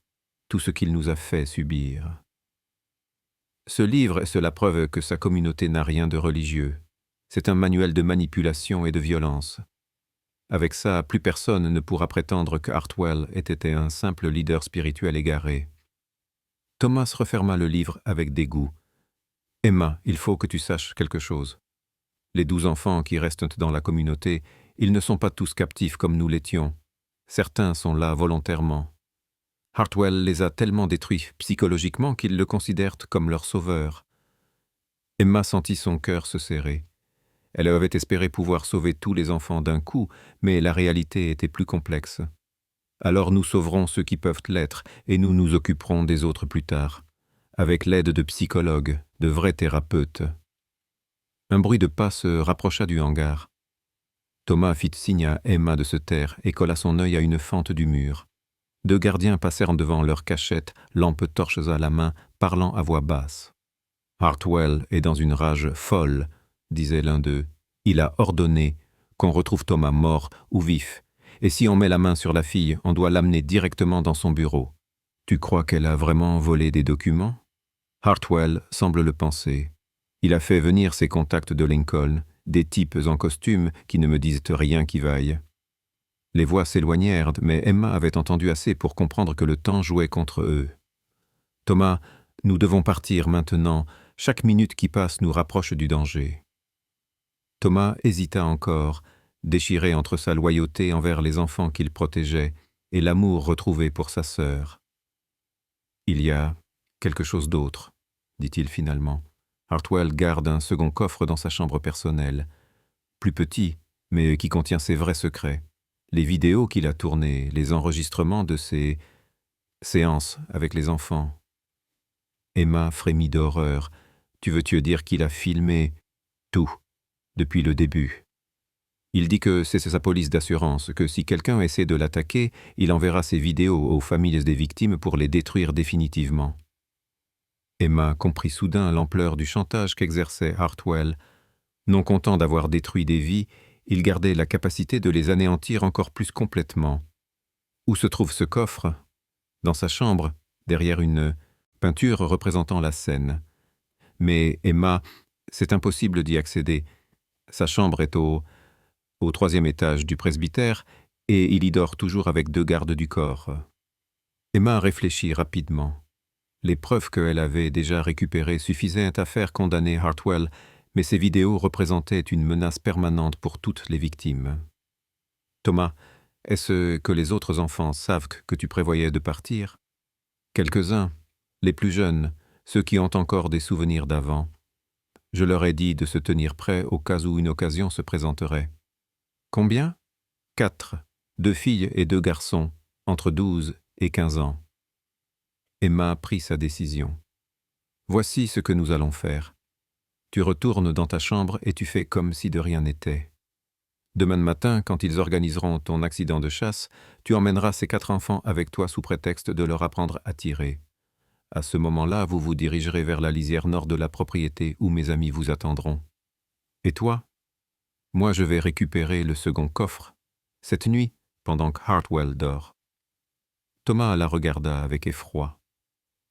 tout ce qu'il nous a fait subir. » Ce livre est la preuve que sa communauté n'a rien de religieux. C'est un manuel de manipulation et de violence. Avec ça, plus personne ne pourra prétendre que Hartwell ait été un simple leader spirituel égaré. Thomas referma le livre avec dégoût. « Emma, il faut que tu saches quelque chose. Les 12 enfants qui restent dans la communauté, ils ne sont pas tous captifs comme nous l'étions. Certains sont là volontairement. Hartwell les a tellement détruits psychologiquement qu'ils le considèrent comme leur sauveur. » Emma sentit son cœur se serrer. Elle avait espéré pouvoir sauver tous les enfants d'un coup, mais la réalité était plus complexe. « Alors nous sauverons ceux qui peuvent l'être, et nous nous occuperons des autres plus tard, avec l'aide de psychologues, de vrais thérapeutes. » Un bruit de pas se rapprocha du hangar. Thomas fit signe à Emma de se taire et colla son œil à une fente du mur. 2 gardiens passèrent devant leur cachette, lampes torches à la main, parlant à voix basse. « Hartwell est dans une rage folle, » disait l'un d'eux. « Il a ordonné qu'on retrouve Thomas mort ou vif, et si on met la main sur la fille, on doit l'amener directement dans son bureau. Tu crois qu'elle a vraiment volé des documents ? » Hartwell semble le penser. Il a fait venir ses contacts de Lincoln, des types en costume qui ne me disent rien qui vaille. Les voix s'éloignèrent, mais Emma avait entendu assez pour comprendre que le temps jouait contre eux. « Thomas, nous devons partir maintenant. Chaque minute qui passe nous rapproche du danger. » Thomas hésita encore, déchiré entre sa loyauté envers les enfants qu'il protégeait et l'amour retrouvé pour sa sœur. « Il y a quelque chose d'autre, » dit-il finalement. Hartwell garde un second coffre dans sa chambre personnelle, plus petit, mais qui contient ses vrais secrets. Les vidéos qu'il a tournées, les enregistrements de ses séances avec les enfants. Emma frémit d'horreur. « Tu veux-tu dire qu'il a filmé tout, depuis le début ? Il dit que c'est sa police d'assurance, que si quelqu'un essaie de l'attaquer, il enverra ces vidéos aux familles des victimes pour les détruire définitivement. » Emma comprit soudain l'ampleur du chantage qu'exerçait Hartwell. Non content d'avoir détruit des vies, il gardait la capacité de les anéantir encore plus complètement. Où se trouve ce coffre ? Dans sa chambre, derrière une peinture représentant la scène. Mais Emma, c'est impossible d'y accéder. Sa chambre est au 3e étage du presbytère et il y dort toujours avec 2 gardes du corps. Emma réfléchit rapidement. Les preuves qu'elle avait déjà récupérées suffisaient à faire condamner Hartwell, mais ces vidéos représentaient une menace permanente pour toutes les victimes. « Thomas, est-ce que les autres enfants savent que tu prévoyais de partir ? » « Quelques-uns, les plus jeunes, ceux qui ont encore des souvenirs d'avant. Je leur ai dit de se tenir prêts au cas où une occasion se présenterait. »« Combien ? 4, 2 filles et 2 garçons, entre 12 et 15 ans. » Emma prit sa décision. « Voici ce que nous allons faire. Tu retournes dans ta chambre et tu fais comme si de rien n'était. Demain matin, quand ils organiseront ton accident de chasse, tu emmèneras ces 4 enfants avec toi sous prétexte de leur apprendre à tirer. À ce moment-là, vous vous dirigerez vers la lisière nord de la propriété où mes amis vous attendront. Et toi ? Moi, je vais récupérer le second coffre, cette nuit, pendant que Hartwell dort. » Thomas la regarda avec effroi.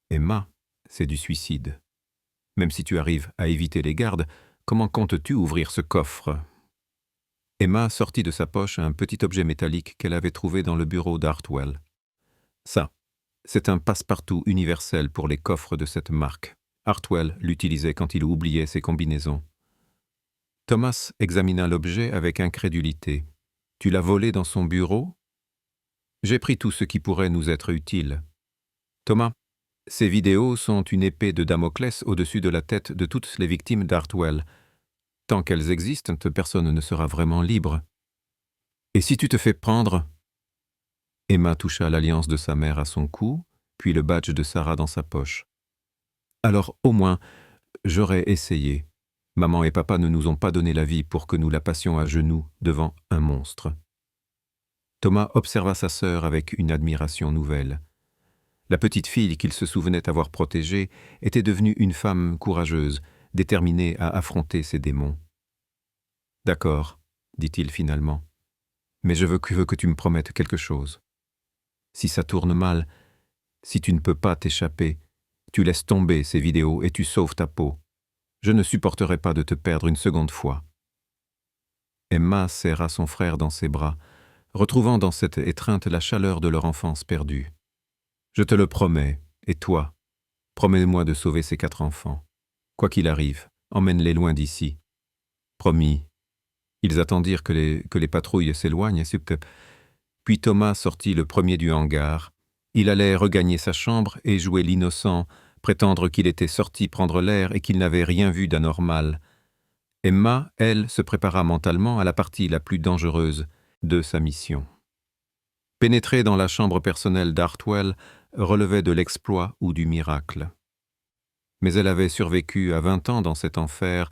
« Emma, c'est du suicide. Même si tu arrives à éviter les gardes, comment comptes-tu ouvrir ce coffre ?» Emma sortit de sa poche un petit objet métallique qu'elle avait trouvé dans le bureau d'Hartwell. « Ça, c'est un passe-partout universel pour les coffres de cette marque. Hartwell l'utilisait quand il oubliait ses combinaisons. » Thomas examina l'objet avec incrédulité. « Tu l'as volé dans son bureau ? » « J'ai pris tout ce qui pourrait nous être utile. »« Thomas, Ces vidéos sont une épée de Damoclès au-dessus de la tête de toutes les victimes d'Hartwell. Tant qu'elles existent, personne ne sera vraiment libre. Et si tu te fais prendre? Emma toucha l'alliance de sa mère à son cou, puis le badge de Sarah dans sa poche. Alors, au moins, j'aurais essayé. Maman et papa ne nous ont pas donné la vie pour que nous la passions à genoux devant un monstre. Thomas observa sa sœur avec une admiration nouvelle. La petite fille qu'il se souvenait avoir protégée était devenue une femme courageuse, déterminée à affronter ses démons. « D'accord, dit-il finalement, mais je veux que tu me promettes quelque chose. Si ça tourne mal, si tu ne peux pas t'échapper, tu laisses tomber ces vidéos et tu sauves ta peau. Je ne supporterai pas de te perdre une seconde fois. » Emma serra son frère dans ses bras, retrouvant dans cette étreinte la chaleur de leur enfance perdue. « Je te le promets, et toi, promets-moi de sauver ces 4 enfants. Quoi qu'il arrive, emmène-les loin d'ici. » Promis. Ils attendirent que les patrouilles s'éloignent, puis Thomas sortit le premier du hangar. Il allait regagner sa chambre et jouer l'innocent, prétendre qu'il était sorti prendre l'air et qu'il n'avait rien vu d'anormal. Emma, elle, se prépara mentalement à la partie la plus dangereuse de sa mission. Pénétrer dans la chambre personnelle d'Hartwell relevait de l'exploit ou du miracle. Mais elle avait survécu à 20 ans dans cet enfer,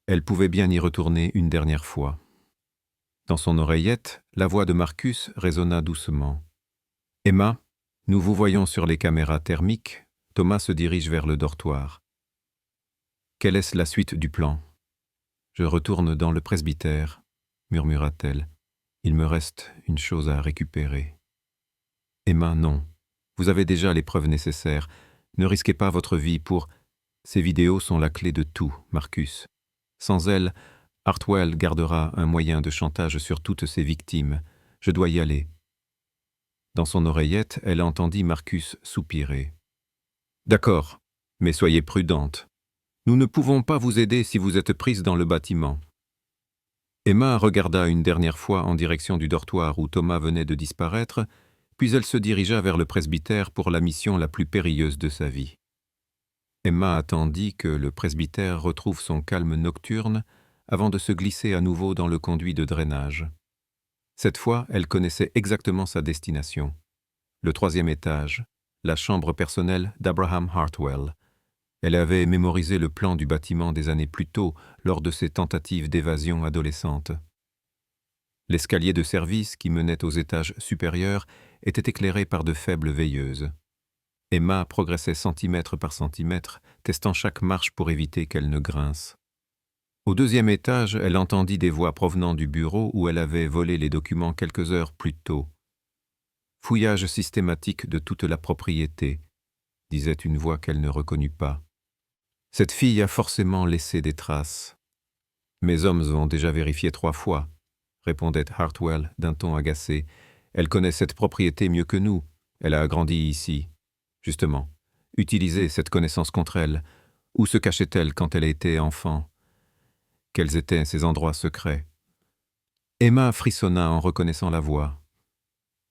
elle pouvait bien y retourner une dernière fois. Dans son oreillette, la voix de Marcus résonna doucement. « Emma, nous vous voyons sur les caméras thermiques. » Thomas se dirige vers le dortoir. « Quelle est la suite du plan ?»« Je retourne dans le presbytère, » murmura-t-elle. « Il me reste une chose à récupérer. » « Emma, non. Vous avez déjà les preuves nécessaires. Ne risquez pas votre vie pour... Ces vidéos sont la clé de tout, Marcus. Sans elles, Hartwell gardera un moyen de chantage sur toutes ses victimes. Je dois y aller. » Dans son oreillette, elle entendit Marcus soupirer. « D'accord, mais soyez prudente. Nous ne pouvons pas vous aider si vous êtes prise dans le bâtiment. » Emma regarda une dernière fois en direction du dortoir où Thomas venait de disparaître, puis elle se dirigea vers le presbytère pour la mission la plus périlleuse de sa vie. Emma attendit que le presbytère retrouve son calme nocturne avant de se glisser à nouveau dans le conduit de drainage. Cette fois, elle connaissait exactement sa destination. Le 3e étage, la chambre personnelle d'Abraham Hartwell. Elle avait mémorisé le plan du bâtiment des années plus tôt lors de ses tentatives d'évasion adolescente. L'escalier de service qui menait aux étages supérieurs était éclairé par de faibles veilleuses. Emma progressait centimètre par centimètre, testant chaque marche pour éviter qu'elle ne grince. Au 2e étage, elle entendit des voix provenant du bureau où elle avait volé les documents quelques heures plus tôt. « Fouillage systématique de toute la propriété », disait une voix qu'elle ne reconnut pas. « Cette fille a forcément laissé des traces. »« Mes hommes ont déjà vérifié 3 fois, » répondait Hartwell d'un ton agacé. « Elle connaît cette propriété mieux que nous. Elle a grandi ici. Justement, utilisez cette connaissance contre elle. Où se cachait-elle quand elle était enfant? Quels étaient ses endroits secrets? » Emma frissonna en reconnaissant la voix.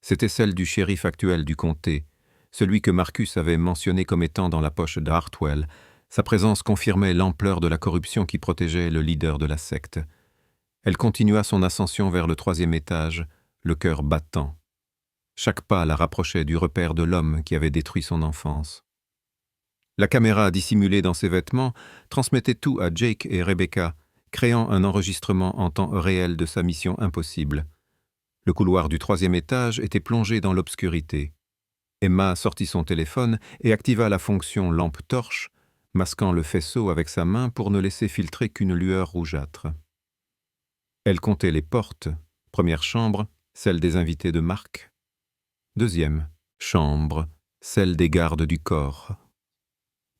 C'était celle du shérif actuel du comté, celui que Marcus avait mentionné comme étant dans la poche d'Hartwell. Sa présence confirmait l'ampleur de la corruption qui protégeait le leader de la secte. Elle continua son ascension vers le 3e étage, le cœur battant. Chaque pas la rapprochait du repère de l'homme qui avait détruit son enfance. La caméra dissimulée dans ses vêtements transmettait tout à Jake et Rebecca, créant un enregistrement en temps réel de sa mission impossible. Le couloir du 3e étage était plongé dans l'obscurité. Emma sortit son téléphone et activa la fonction lampe torche, masquant le faisceau avec sa main pour ne laisser filtrer qu'une lueur rougeâtre. Elle comptait les portes. 1e chambre, celle des invités de Mark. 2e chambre, celle des gardes du corps.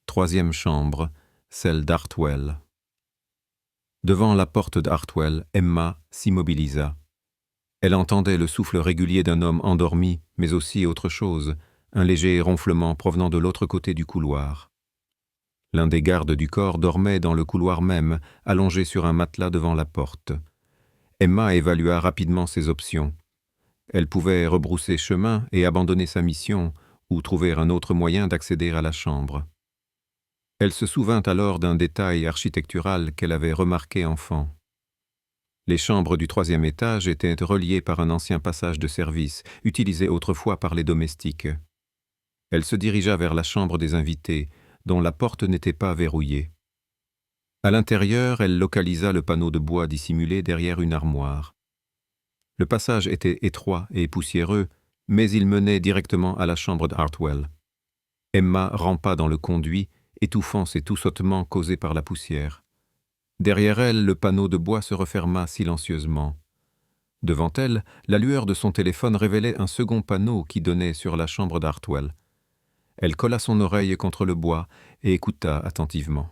3e chambre, celle d'Hartwell. Devant la porte d'Hartwell, Emma s'immobilisa. Elle entendait le souffle régulier d'un homme endormi, mais aussi autre chose, un léger ronflement provenant de l'autre côté du couloir. L'un des gardes du corps dormait dans le couloir même, allongé sur un matelas devant la porte. Emma évalua rapidement ses options. Elle pouvait rebrousser chemin et abandonner sa mission, ou trouver un autre moyen d'accéder à la chambre. Elle se souvint alors d'un détail architectural qu'elle avait remarqué enfant. Les chambres du 3e étage étaient reliées par un ancien passage de service, utilisé autrefois par les domestiques. Elle se dirigea vers la chambre des invités, dont la porte n'était pas verrouillée. À l'intérieur, elle localisa le panneau de bois dissimulé derrière une armoire. Le passage était étroit et poussiéreux, mais il menait directement à la chambre d'Hartwell. Emma rampa dans le conduit, étouffant ses toussottements causés par la poussière. Derrière elle, le panneau de bois se referma silencieusement. Devant elle, la lueur de son téléphone révélait un second panneau qui donnait sur la chambre d'Hartwell. Elle colla son oreille contre le bois et écouta attentivement.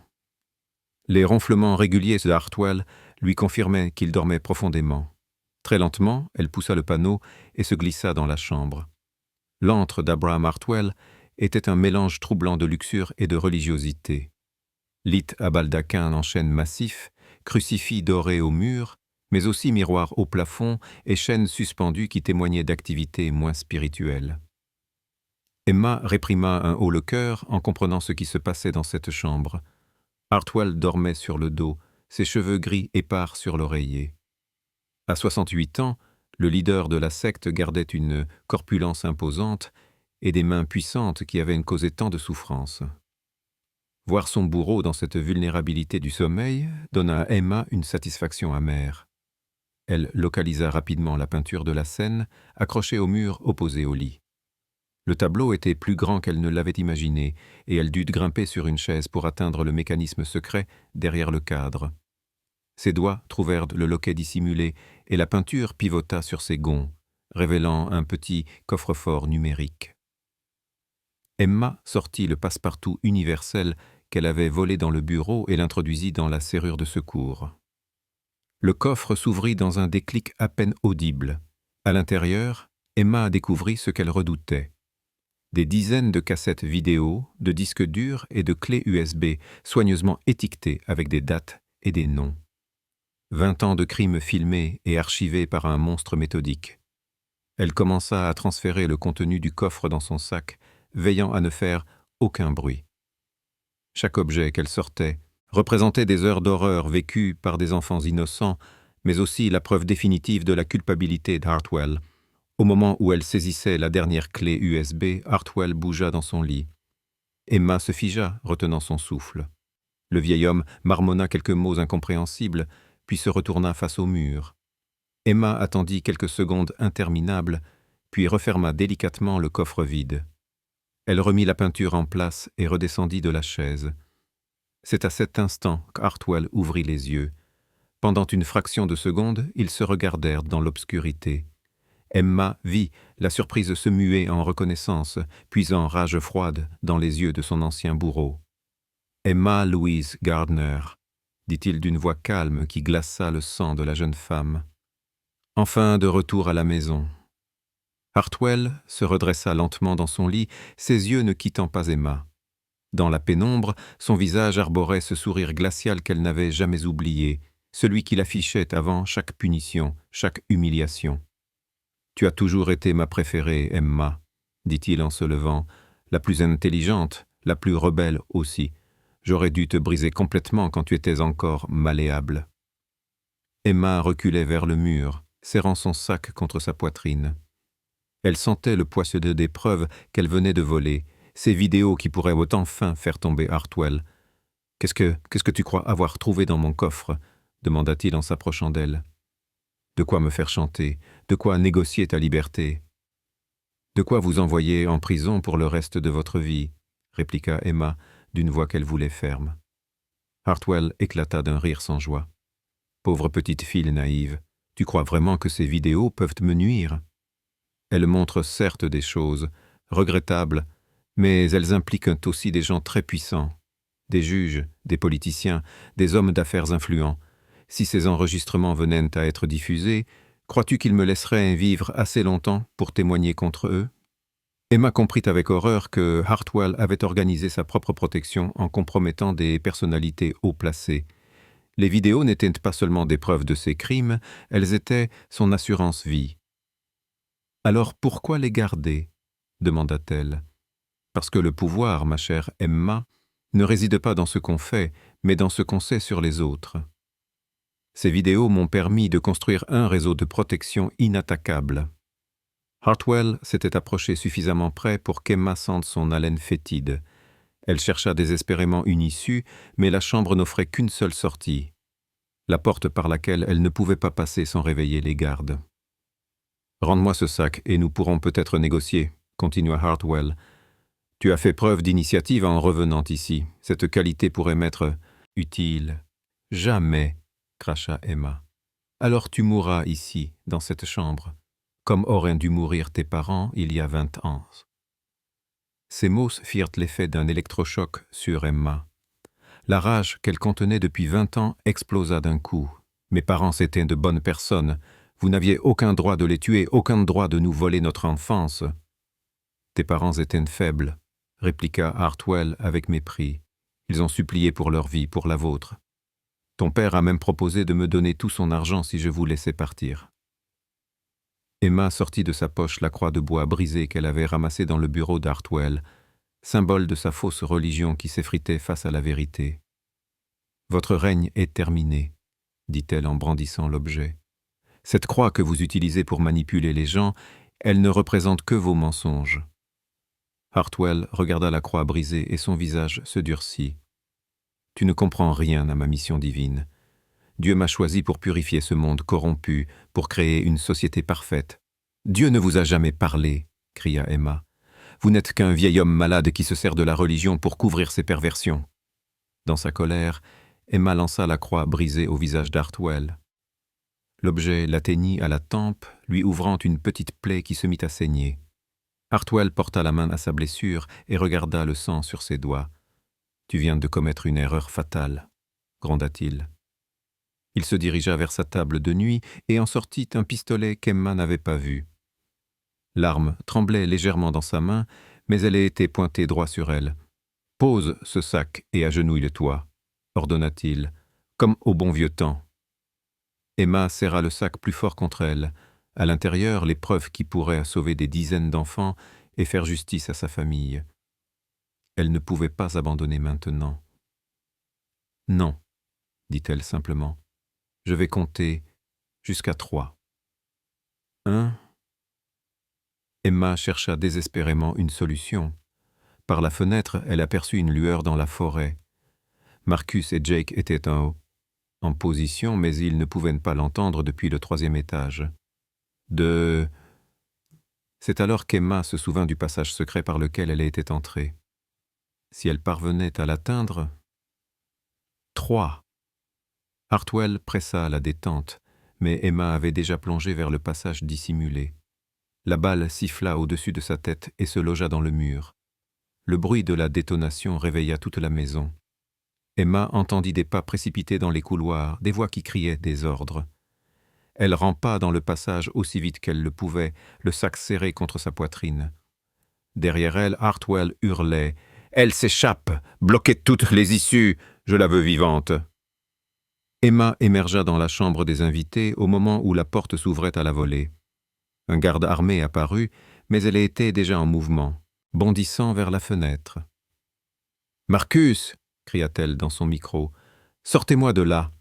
Les ronflements réguliers d'Hartwell lui confirmaient qu'il dormait profondément. Très lentement, elle poussa le panneau et se glissa dans la chambre. L'antre d'Abraham Hartwell était un mélange troublant de luxure et de religiosité. Lit à baldaquin en chêne massif, crucifix dorés au mur, mais aussi miroirs au plafond et chaînes suspendues qui témoignaient d'activités moins spirituelles. Emma réprima un haut-le-cœur en comprenant ce qui se passait dans cette chambre. Hartwell dormait sur le dos, ses cheveux gris épars sur l'oreiller. À 68 ans, le leader de la secte gardait une corpulence imposante et des mains puissantes qui avaient causé tant de souffrance. Voir son bourreau dans cette vulnérabilité du sommeil donna à Emma une satisfaction amère. Elle localisa rapidement la peinture de la scène, accrochée au mur opposé au lit. Le tableau était plus grand qu'elle ne l'avait imaginé, et elle dut grimper sur une chaise pour atteindre le mécanisme secret derrière le cadre. Ses doigts trouvèrent le loquet dissimulé, et la peinture pivota sur ses gonds, révélant un petit coffre-fort numérique. Emma sortit le passe-partout universel qu'elle avait volé dans le bureau et l'introduisit dans la serrure de secours. Le coffre s'ouvrit dans un déclic à peine audible. À l'intérieur, Emma découvrit ce qu'elle redoutait. Des dizaines de cassettes vidéo, de disques durs et de clés USB soigneusement étiquetées avec des dates et des noms. 20 ans de crimes filmés et archivés par un monstre méthodique. Elle commença à transférer le contenu du coffre dans son sac, veillant à ne faire aucun bruit. Chaque objet qu'elle sortait représentait des heures d'horreur vécues par des enfants innocents, mais aussi la preuve définitive de la culpabilité d'Hartwell. Au moment où elle saisissait la dernière clé USB, Hartwell bougea dans son lit. Emma se figea, retenant son souffle. Le vieil homme marmonna quelques mots incompréhensibles, puis se retourna face au mur. Emma attendit quelques secondes interminables, puis referma délicatement le coffre vide. Elle remit la peinture en place et redescendit de la chaise. C'est à cet instant qu'Hartwell ouvrit les yeux. Pendant une fraction de seconde, ils se regardèrent dans l'obscurité. Emma vit la surprise se muer en reconnaissance, puis en rage froide dans les yeux de son ancien bourreau. « Emma Louise Gardner », dit-il d'une voix calme qui glaça le sang de la jeune femme. Enfin de retour à la maison. Hartwell se redressa lentement dans son lit, ses yeux ne quittant pas Emma. Dans la pénombre, son visage arborait ce sourire glacial qu'elle n'avait jamais oublié, celui qu'il affichait avant chaque punition, chaque humiliation. « Tu as toujours été ma préférée, Emma, » dit-il en se levant, « la plus intelligente, la plus rebelle aussi. J'aurais dû te briser complètement quand tu étais encore malléable. » Emma reculait vers le mur, serrant son sac contre sa poitrine. Elle sentait le poisseux d'épreuves qu'elle venait de voler, ces vidéos qui pourraient enfin faire tomber Hartwell. « Qu'est-ce que tu crois avoir trouvé dans mon coffre ?» demanda-t-il en s'approchant d'elle. « De quoi me faire chanter, de quoi négocier ta liberté. De quoi vous envoyer en prison pour le reste de votre vie, » répliqua Emma d'une voix qu'elle voulait ferme. Hartwell éclata d'un rire sans joie. « Pauvre petite fille naïve, tu crois vraiment que ces vidéos peuvent me nuire ? Elles montrent certes des choses regrettables, mais elles impliquent aussi des gens très puissants, des juges, des politiciens, des hommes d'affaires influents. Si ces enregistrements venaient à être diffusés, crois-tu qu'ils me laisseraient vivre assez longtemps pour témoigner contre eux ?» Emma comprit avec horreur que Hartwell avait organisé sa propre protection en compromettant des personnalités haut placées. Les vidéos n'étaient pas seulement des preuves de ses crimes, elles étaient son assurance-vie. « Alors pourquoi les garder ?» demanda-t-elle. Parce que le pouvoir, ma chère Emma, ne réside pas dans ce qu'on fait, mais dans ce qu'on sait sur les autres. Ces vidéos m'ont permis de construire un réseau de protection inattaquable. Hartwell s'était approché suffisamment près pour qu'Emma sente son haleine fétide. Elle chercha désespérément une issue, mais la chambre n'offrait qu'une seule sortie, la porte par laquelle elle ne pouvait pas passer sans réveiller les gardes. « Rends-moi ce sac et nous pourrons peut-être négocier », continua Hartwell. « Tu as fait preuve d'initiative en revenant ici. Cette qualité pourrait m'être utile. »« Jamais !» cracha Emma. « Alors tu mourras ici, dans cette chambre, comme auraient dû mourir tes parents il y a 20 ans. » Ces mots firent l'effet d'un électrochoc sur Emma. La rage qu'elle contenait depuis 20 ans explosa d'un coup. « Mes parents étaient de bonnes personnes. Vous n'aviez aucun droit de les tuer, aucun droit de nous voler notre enfance. »« Tes parents étaient faibles, » répliqua Hartwell avec mépris. « Ils ont supplié pour leur vie, pour la vôtre. Ton père a même proposé de me donner tout son argent si je vous laissais partir. » Emma sortit de sa poche la croix de bois brisée qu'elle avait ramassée dans le bureau d'Hartwell, symbole de sa fausse religion qui s'effritait face à la vérité. « Votre règne est terminé, » dit-elle en brandissant l'objet. « Cette croix que vous utilisez pour manipuler les gens, elle ne représente que vos mensonges. » Hartwell regarda la croix brisée et son visage se durcit. « Tu ne comprends rien à ma mission divine. Dieu m'a choisi pour purifier ce monde corrompu, pour créer une société parfaite. »« Dieu ne vous a jamais parlé, » cria Emma. « Vous n'êtes qu'un vieil homme malade qui se sert de la religion pour couvrir ses perversions. » Dans sa colère, Emma lança la croix brisée au visage d'Hartwell. L'objet l'atteignit à la tempe, lui ouvrant une petite plaie qui se mit à saigner. Hartwell porta la main à sa blessure et regarda le sang sur ses doigts. « Tu viens de commettre une erreur fatale, » gronda-t-il. Il se dirigea vers sa table de nuit et en sortit un pistolet qu'Emma n'avait pas vu. L'arme tremblait légèrement dans sa main, mais elle était pointée droit sur elle. « Pose ce sac et agenouille-toi, » ordonna-t-il, comme au bon vieux temps. Emma serra le sac plus fort contre elle. À l'intérieur, les preuves qui pourraient sauver des dizaines d'enfants et faire justice à sa famille. Elle ne pouvait pas abandonner maintenant. « Non, » dit-elle simplement. « Je vais compter jusqu'à 3. » 1. Emma chercha désespérément une solution. Par la fenêtre, elle aperçut une lueur dans la forêt. Marcus et Jake étaient en position, mais ils ne pouvaient pas l'entendre depuis le 3e étage. 2. C'est alors qu'Emma se souvint du passage secret par lequel elle était entrée. Si elle parvenait à l'atteindre... 3. Hartwell pressa la détente, mais Emma avait déjà plongé vers le passage dissimulé. La balle siffla au-dessus de sa tête et se logea dans le mur. Le bruit de la détonation réveilla toute la maison. Emma entendit des pas précipités dans les couloirs, des voix qui criaient des ordres. Elle rampa dans le passage aussi vite qu'elle le pouvait, le sac serré contre sa poitrine. Derrière elle, Hartwell hurlait « Elle s'échappe! Bloquez toutes les issues! Je la veux vivante !» Emma émergea dans la chambre des invités au moment où la porte s'ouvrait à la volée. Un garde armé apparut, mais elle était déjà en mouvement, bondissant vers la fenêtre. « Marcus !» cria-t-elle dans son micro. « Sortez-moi de là !»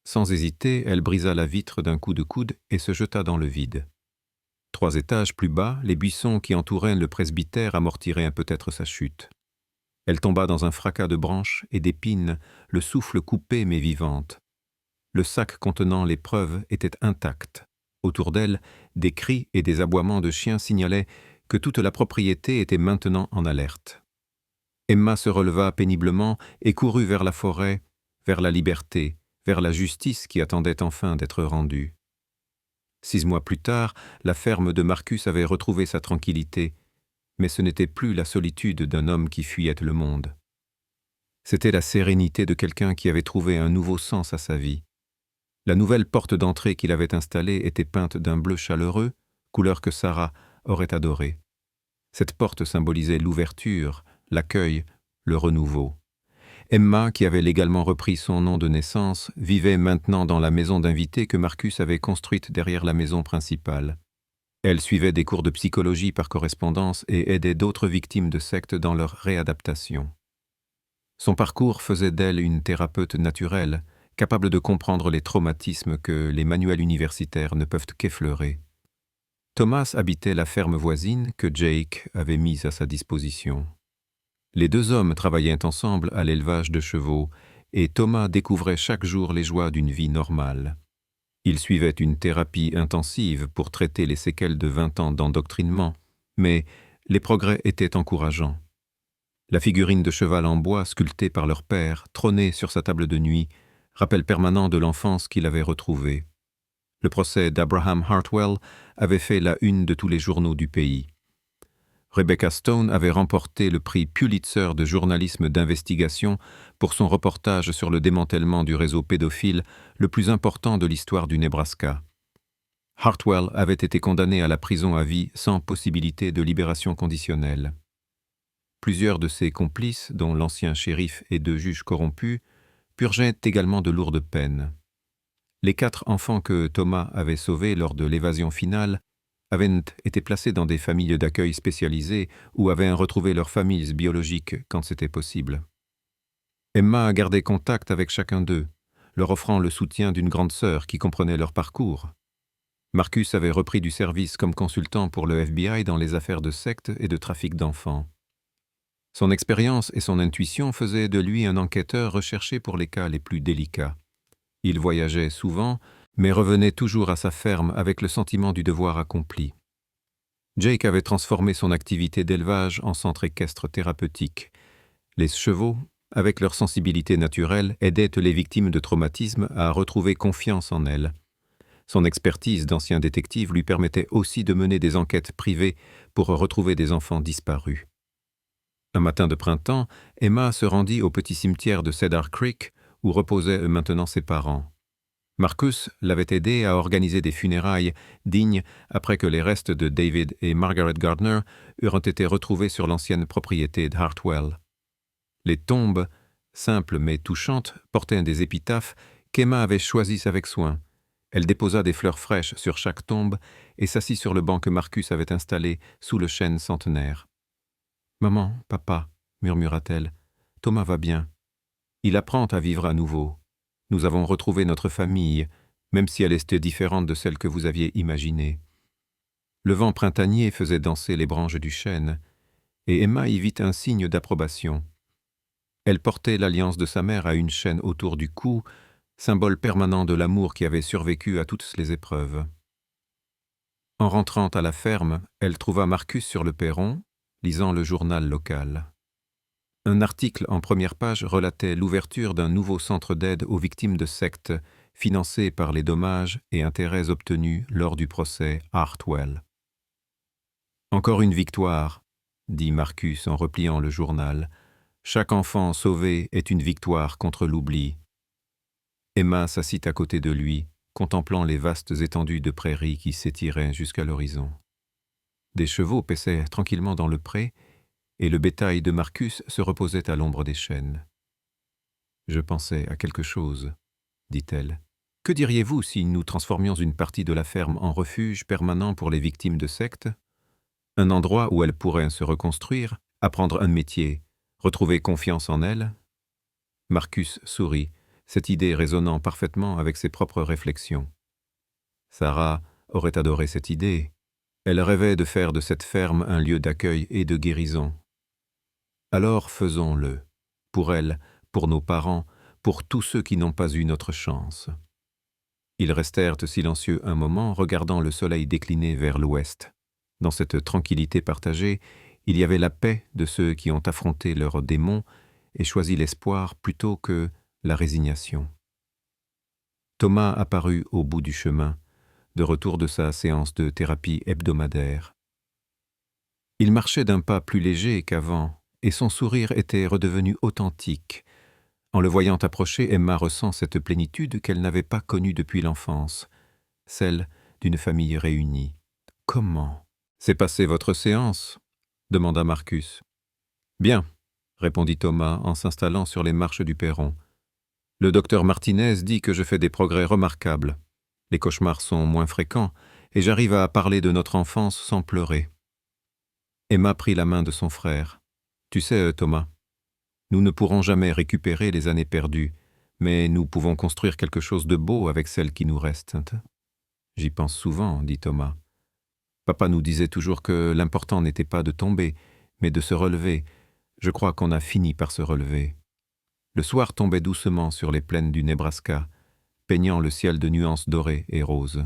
Sans hésiter, elle brisa la vitre d'un coup de coude et se jeta dans le vide. 3 étages plus bas, les buissons qui entouraient le presbytère amortiraient peut-être sa chute. Elle tomba dans un fracas de branches et d'épines, le souffle coupé mais vivante. Le sac contenant les preuves était intact. Autour d'elle, des cris et des aboiements de chiens signalaient que toute la propriété était maintenant en alerte. Emma se releva péniblement et courut vers la forêt, vers la liberté, vers la justice qui attendait enfin d'être rendue. 6 mois plus tard, la ferme de Marcus avait retrouvé sa tranquillité, mais ce n'était plus la solitude d'un homme qui fuyait le monde. C'était la sérénité de quelqu'un qui avait trouvé un nouveau sens à sa vie. La nouvelle porte d'entrée qu'il avait installée était peinte d'un bleu chaleureux, couleur que Sarah aurait adorée. Cette porte symbolisait l'ouverture, l'accueil, le renouveau. Emma, qui avait légalement repris son nom de naissance, vivait maintenant dans la maison d'invités que Marcus avait construite derrière la maison principale. Elle suivait des cours de psychologie par correspondance et aidait d'autres victimes de sectes dans leur réadaptation. Son parcours faisait d'elle une thérapeute naturelle, capable de comprendre les traumatismes que les manuels universitaires ne peuvent qu'effleurer. Thomas habitait la ferme voisine que Jake avait mise à sa disposition. Les deux hommes travaillaient ensemble à l'élevage de chevaux, et Thomas découvrait chaque jour les joies d'une vie normale. Il suivait une thérapie intensive pour traiter les séquelles de 20 ans d'endoctrinement, mais les progrès étaient encourageants. La figurine de cheval en bois sculptée par leur père, trônée sur sa table de nuit, rappel permanent de l'enfance qu'il avait retrouvée. Le procès d'Abraham Hartwell avait fait la une de tous les journaux du pays. Rebecca Stone avait remporté le prix Pulitzer de journalisme d'investigation pour son reportage sur le démantèlement du réseau pédophile le plus important de l'histoire du Nebraska. Hartwell avait été condamné à la prison à vie sans possibilité de libération conditionnelle. Plusieurs de ses complices, dont l'ancien shérif et 2 juges corrompus, purgeaient également de lourdes peines. Les 4 enfants que Thomas avait sauvés lors de l'évasion finale avaient été placés dans des familles d'accueil spécialisées ou avaient retrouvé leurs familles biologiques quand c'était possible. Emma gardait contact avec chacun d'eux, leur offrant le soutien d'une grande sœur qui comprenait leur parcours. Marcus avait repris du service comme consultant pour le FBI dans les affaires de sectes et de trafic d'enfants. Son expérience et son intuition faisaient de lui un enquêteur recherché pour les cas les plus délicats. Il voyageait souvent, mais revenait toujours à sa ferme avec le sentiment du devoir accompli. Jake avait transformé son activité d'élevage en centre équestre thérapeutique. Les chevaux, avec leur sensibilité naturelle, aidaient les victimes de traumatismes à retrouver confiance en elles. Son expertise d'ancien détective lui permettait aussi de mener des enquêtes privées pour retrouver des enfants disparus. Un matin de printemps, Emma se rendit au petit cimetière de Cedar Creek, où reposaient maintenant ses parents. Marcus l'avait aidé à organiser des funérailles dignes après que les restes de David et Margaret Gardner eurent été retrouvés sur l'ancienne propriété de Hartwell. Les tombes, simples mais touchantes, portaient des épitaphes qu'Emma avait choisies avec soin. Elle déposa des fleurs fraîches sur chaque tombe et s'assit sur le banc que Marcus avait installé sous le chêne centenaire. « Maman, papa, murmura-t-elle, Thomas va bien. Il apprend à vivre à nouveau. Nous avons retrouvé notre famille, même si elle était différente de celle que vous aviez imaginée. » Le vent printanier faisait danser les branches du chêne, et Emma y vit un signe d'approbation. Elle portait l'alliance de sa mère à une chaîne autour du cou, symbole permanent de l'amour qui avait survécu à toutes les épreuves. En rentrant à la ferme, elle trouva Marcus sur le perron, lisant le journal local. Un article en première page relatait l'ouverture d'un nouveau centre d'aide aux victimes de sectes, financé par les dommages et intérêts obtenus lors du procès Hartwell. « Encore une victoire, » dit Marcus en repliant le journal. « Chaque enfant sauvé est une victoire contre l'oubli. » Emma s'assit à côté de lui, contemplant les vastes étendues de prairies qui s'étiraient jusqu'à l'horizon. Des chevaux paissaient tranquillement dans le pré, et le bétail de Marcus se reposait à l'ombre des chênes. « Je pensais à quelque chose, » dit-elle. « Que diriez-vous si nous transformions une partie de la ferme en refuge permanent pour les victimes de sectes? Un endroit où elles pourraient se reconstruire, apprendre un métier, retrouver confiance en elles ?» Marcus sourit, cette idée résonnant parfaitement avec ses propres réflexions. Sarah aurait adoré cette idée. Elle rêvait de faire de cette ferme un lieu d'accueil et de guérison. Alors faisons-le, pour elle, pour nos parents, pour tous ceux qui n'ont pas eu notre chance. Ils restèrent silencieux un moment, regardant le soleil décliner vers l'ouest. Dans cette tranquillité partagée, il y avait la paix de ceux qui ont affronté leurs démons et choisi l'espoir plutôt que la résignation. Thomas apparut au bout du chemin, de retour de sa séance de thérapie hebdomadaire. Il marchait d'un pas plus léger qu'avant, et son sourire était redevenu authentique. En le voyant approcher, Emma ressent cette plénitude qu'elle n'avait pas connue depuis l'enfance, celle d'une famille réunie. « Comment s'est passée votre séance ?» demanda Marcus. « Bien, » répondit Thomas en s'installant sur les marches du perron. « Le docteur Martinez dit que je fais des progrès remarquables. Les cauchemars sont moins fréquents, et j'arrive à parler de notre enfance sans pleurer. » Emma prit la main de son frère. « Tu sais, Thomas, nous ne pourrons jamais récupérer les années perdues, mais nous pouvons construire quelque chose de beau avec celles qui nous restent. » « J'y pense souvent, » dit Thomas. « Papa nous disait toujours que l'important n'était pas de tomber, mais de se relever. Je crois qu'on a fini par se relever. » Le soir tombait doucement sur les plaines du Nebraska, peignant le ciel de nuances dorées et roses.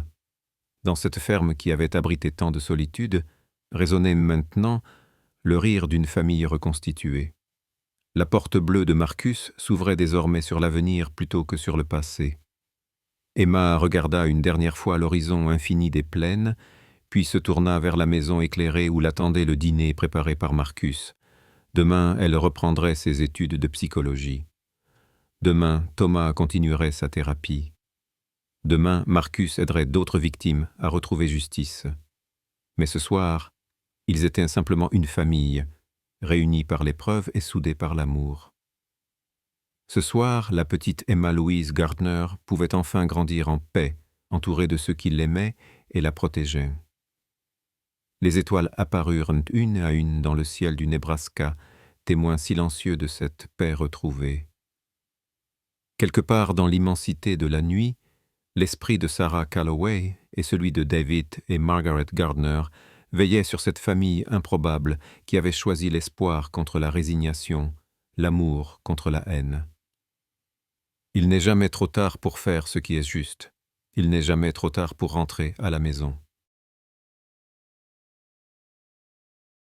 Dans cette ferme qui avait abrité tant de solitude, résonnait maintenant le rire d'une famille reconstituée. La porte bleue de Marcus s'ouvrait désormais sur l'avenir plutôt que sur le passé. Emma regarda une dernière fois l'horizon infini des plaines, puis se tourna vers la maison éclairée où l'attendait le dîner préparé par Marcus. Demain, elle reprendrait ses études de psychologie. Demain, Thomas continuerait sa thérapie. Demain, Marcus aiderait d'autres victimes à retrouver justice. Mais ce soir, ils étaient simplement une famille, réunis par l'épreuve et soudés par l'amour. Ce soir, la petite Emma Louise Gardner pouvait enfin grandir en paix, entourée de ceux qui l'aimaient et la protégeaient. Les étoiles apparurent une à une dans le ciel du Nebraska, témoins silencieux de cette paix retrouvée. Quelque part dans l'immensité de la nuit, l'esprit de Sarah Calloway et celui de David et Margaret Gardner veillaient sur cette famille improbable qui avait choisi l'espoir contre la résignation, l'amour contre la haine. Il n'est jamais trop tard pour faire ce qui est juste. Il n'est jamais trop tard pour rentrer à la maison.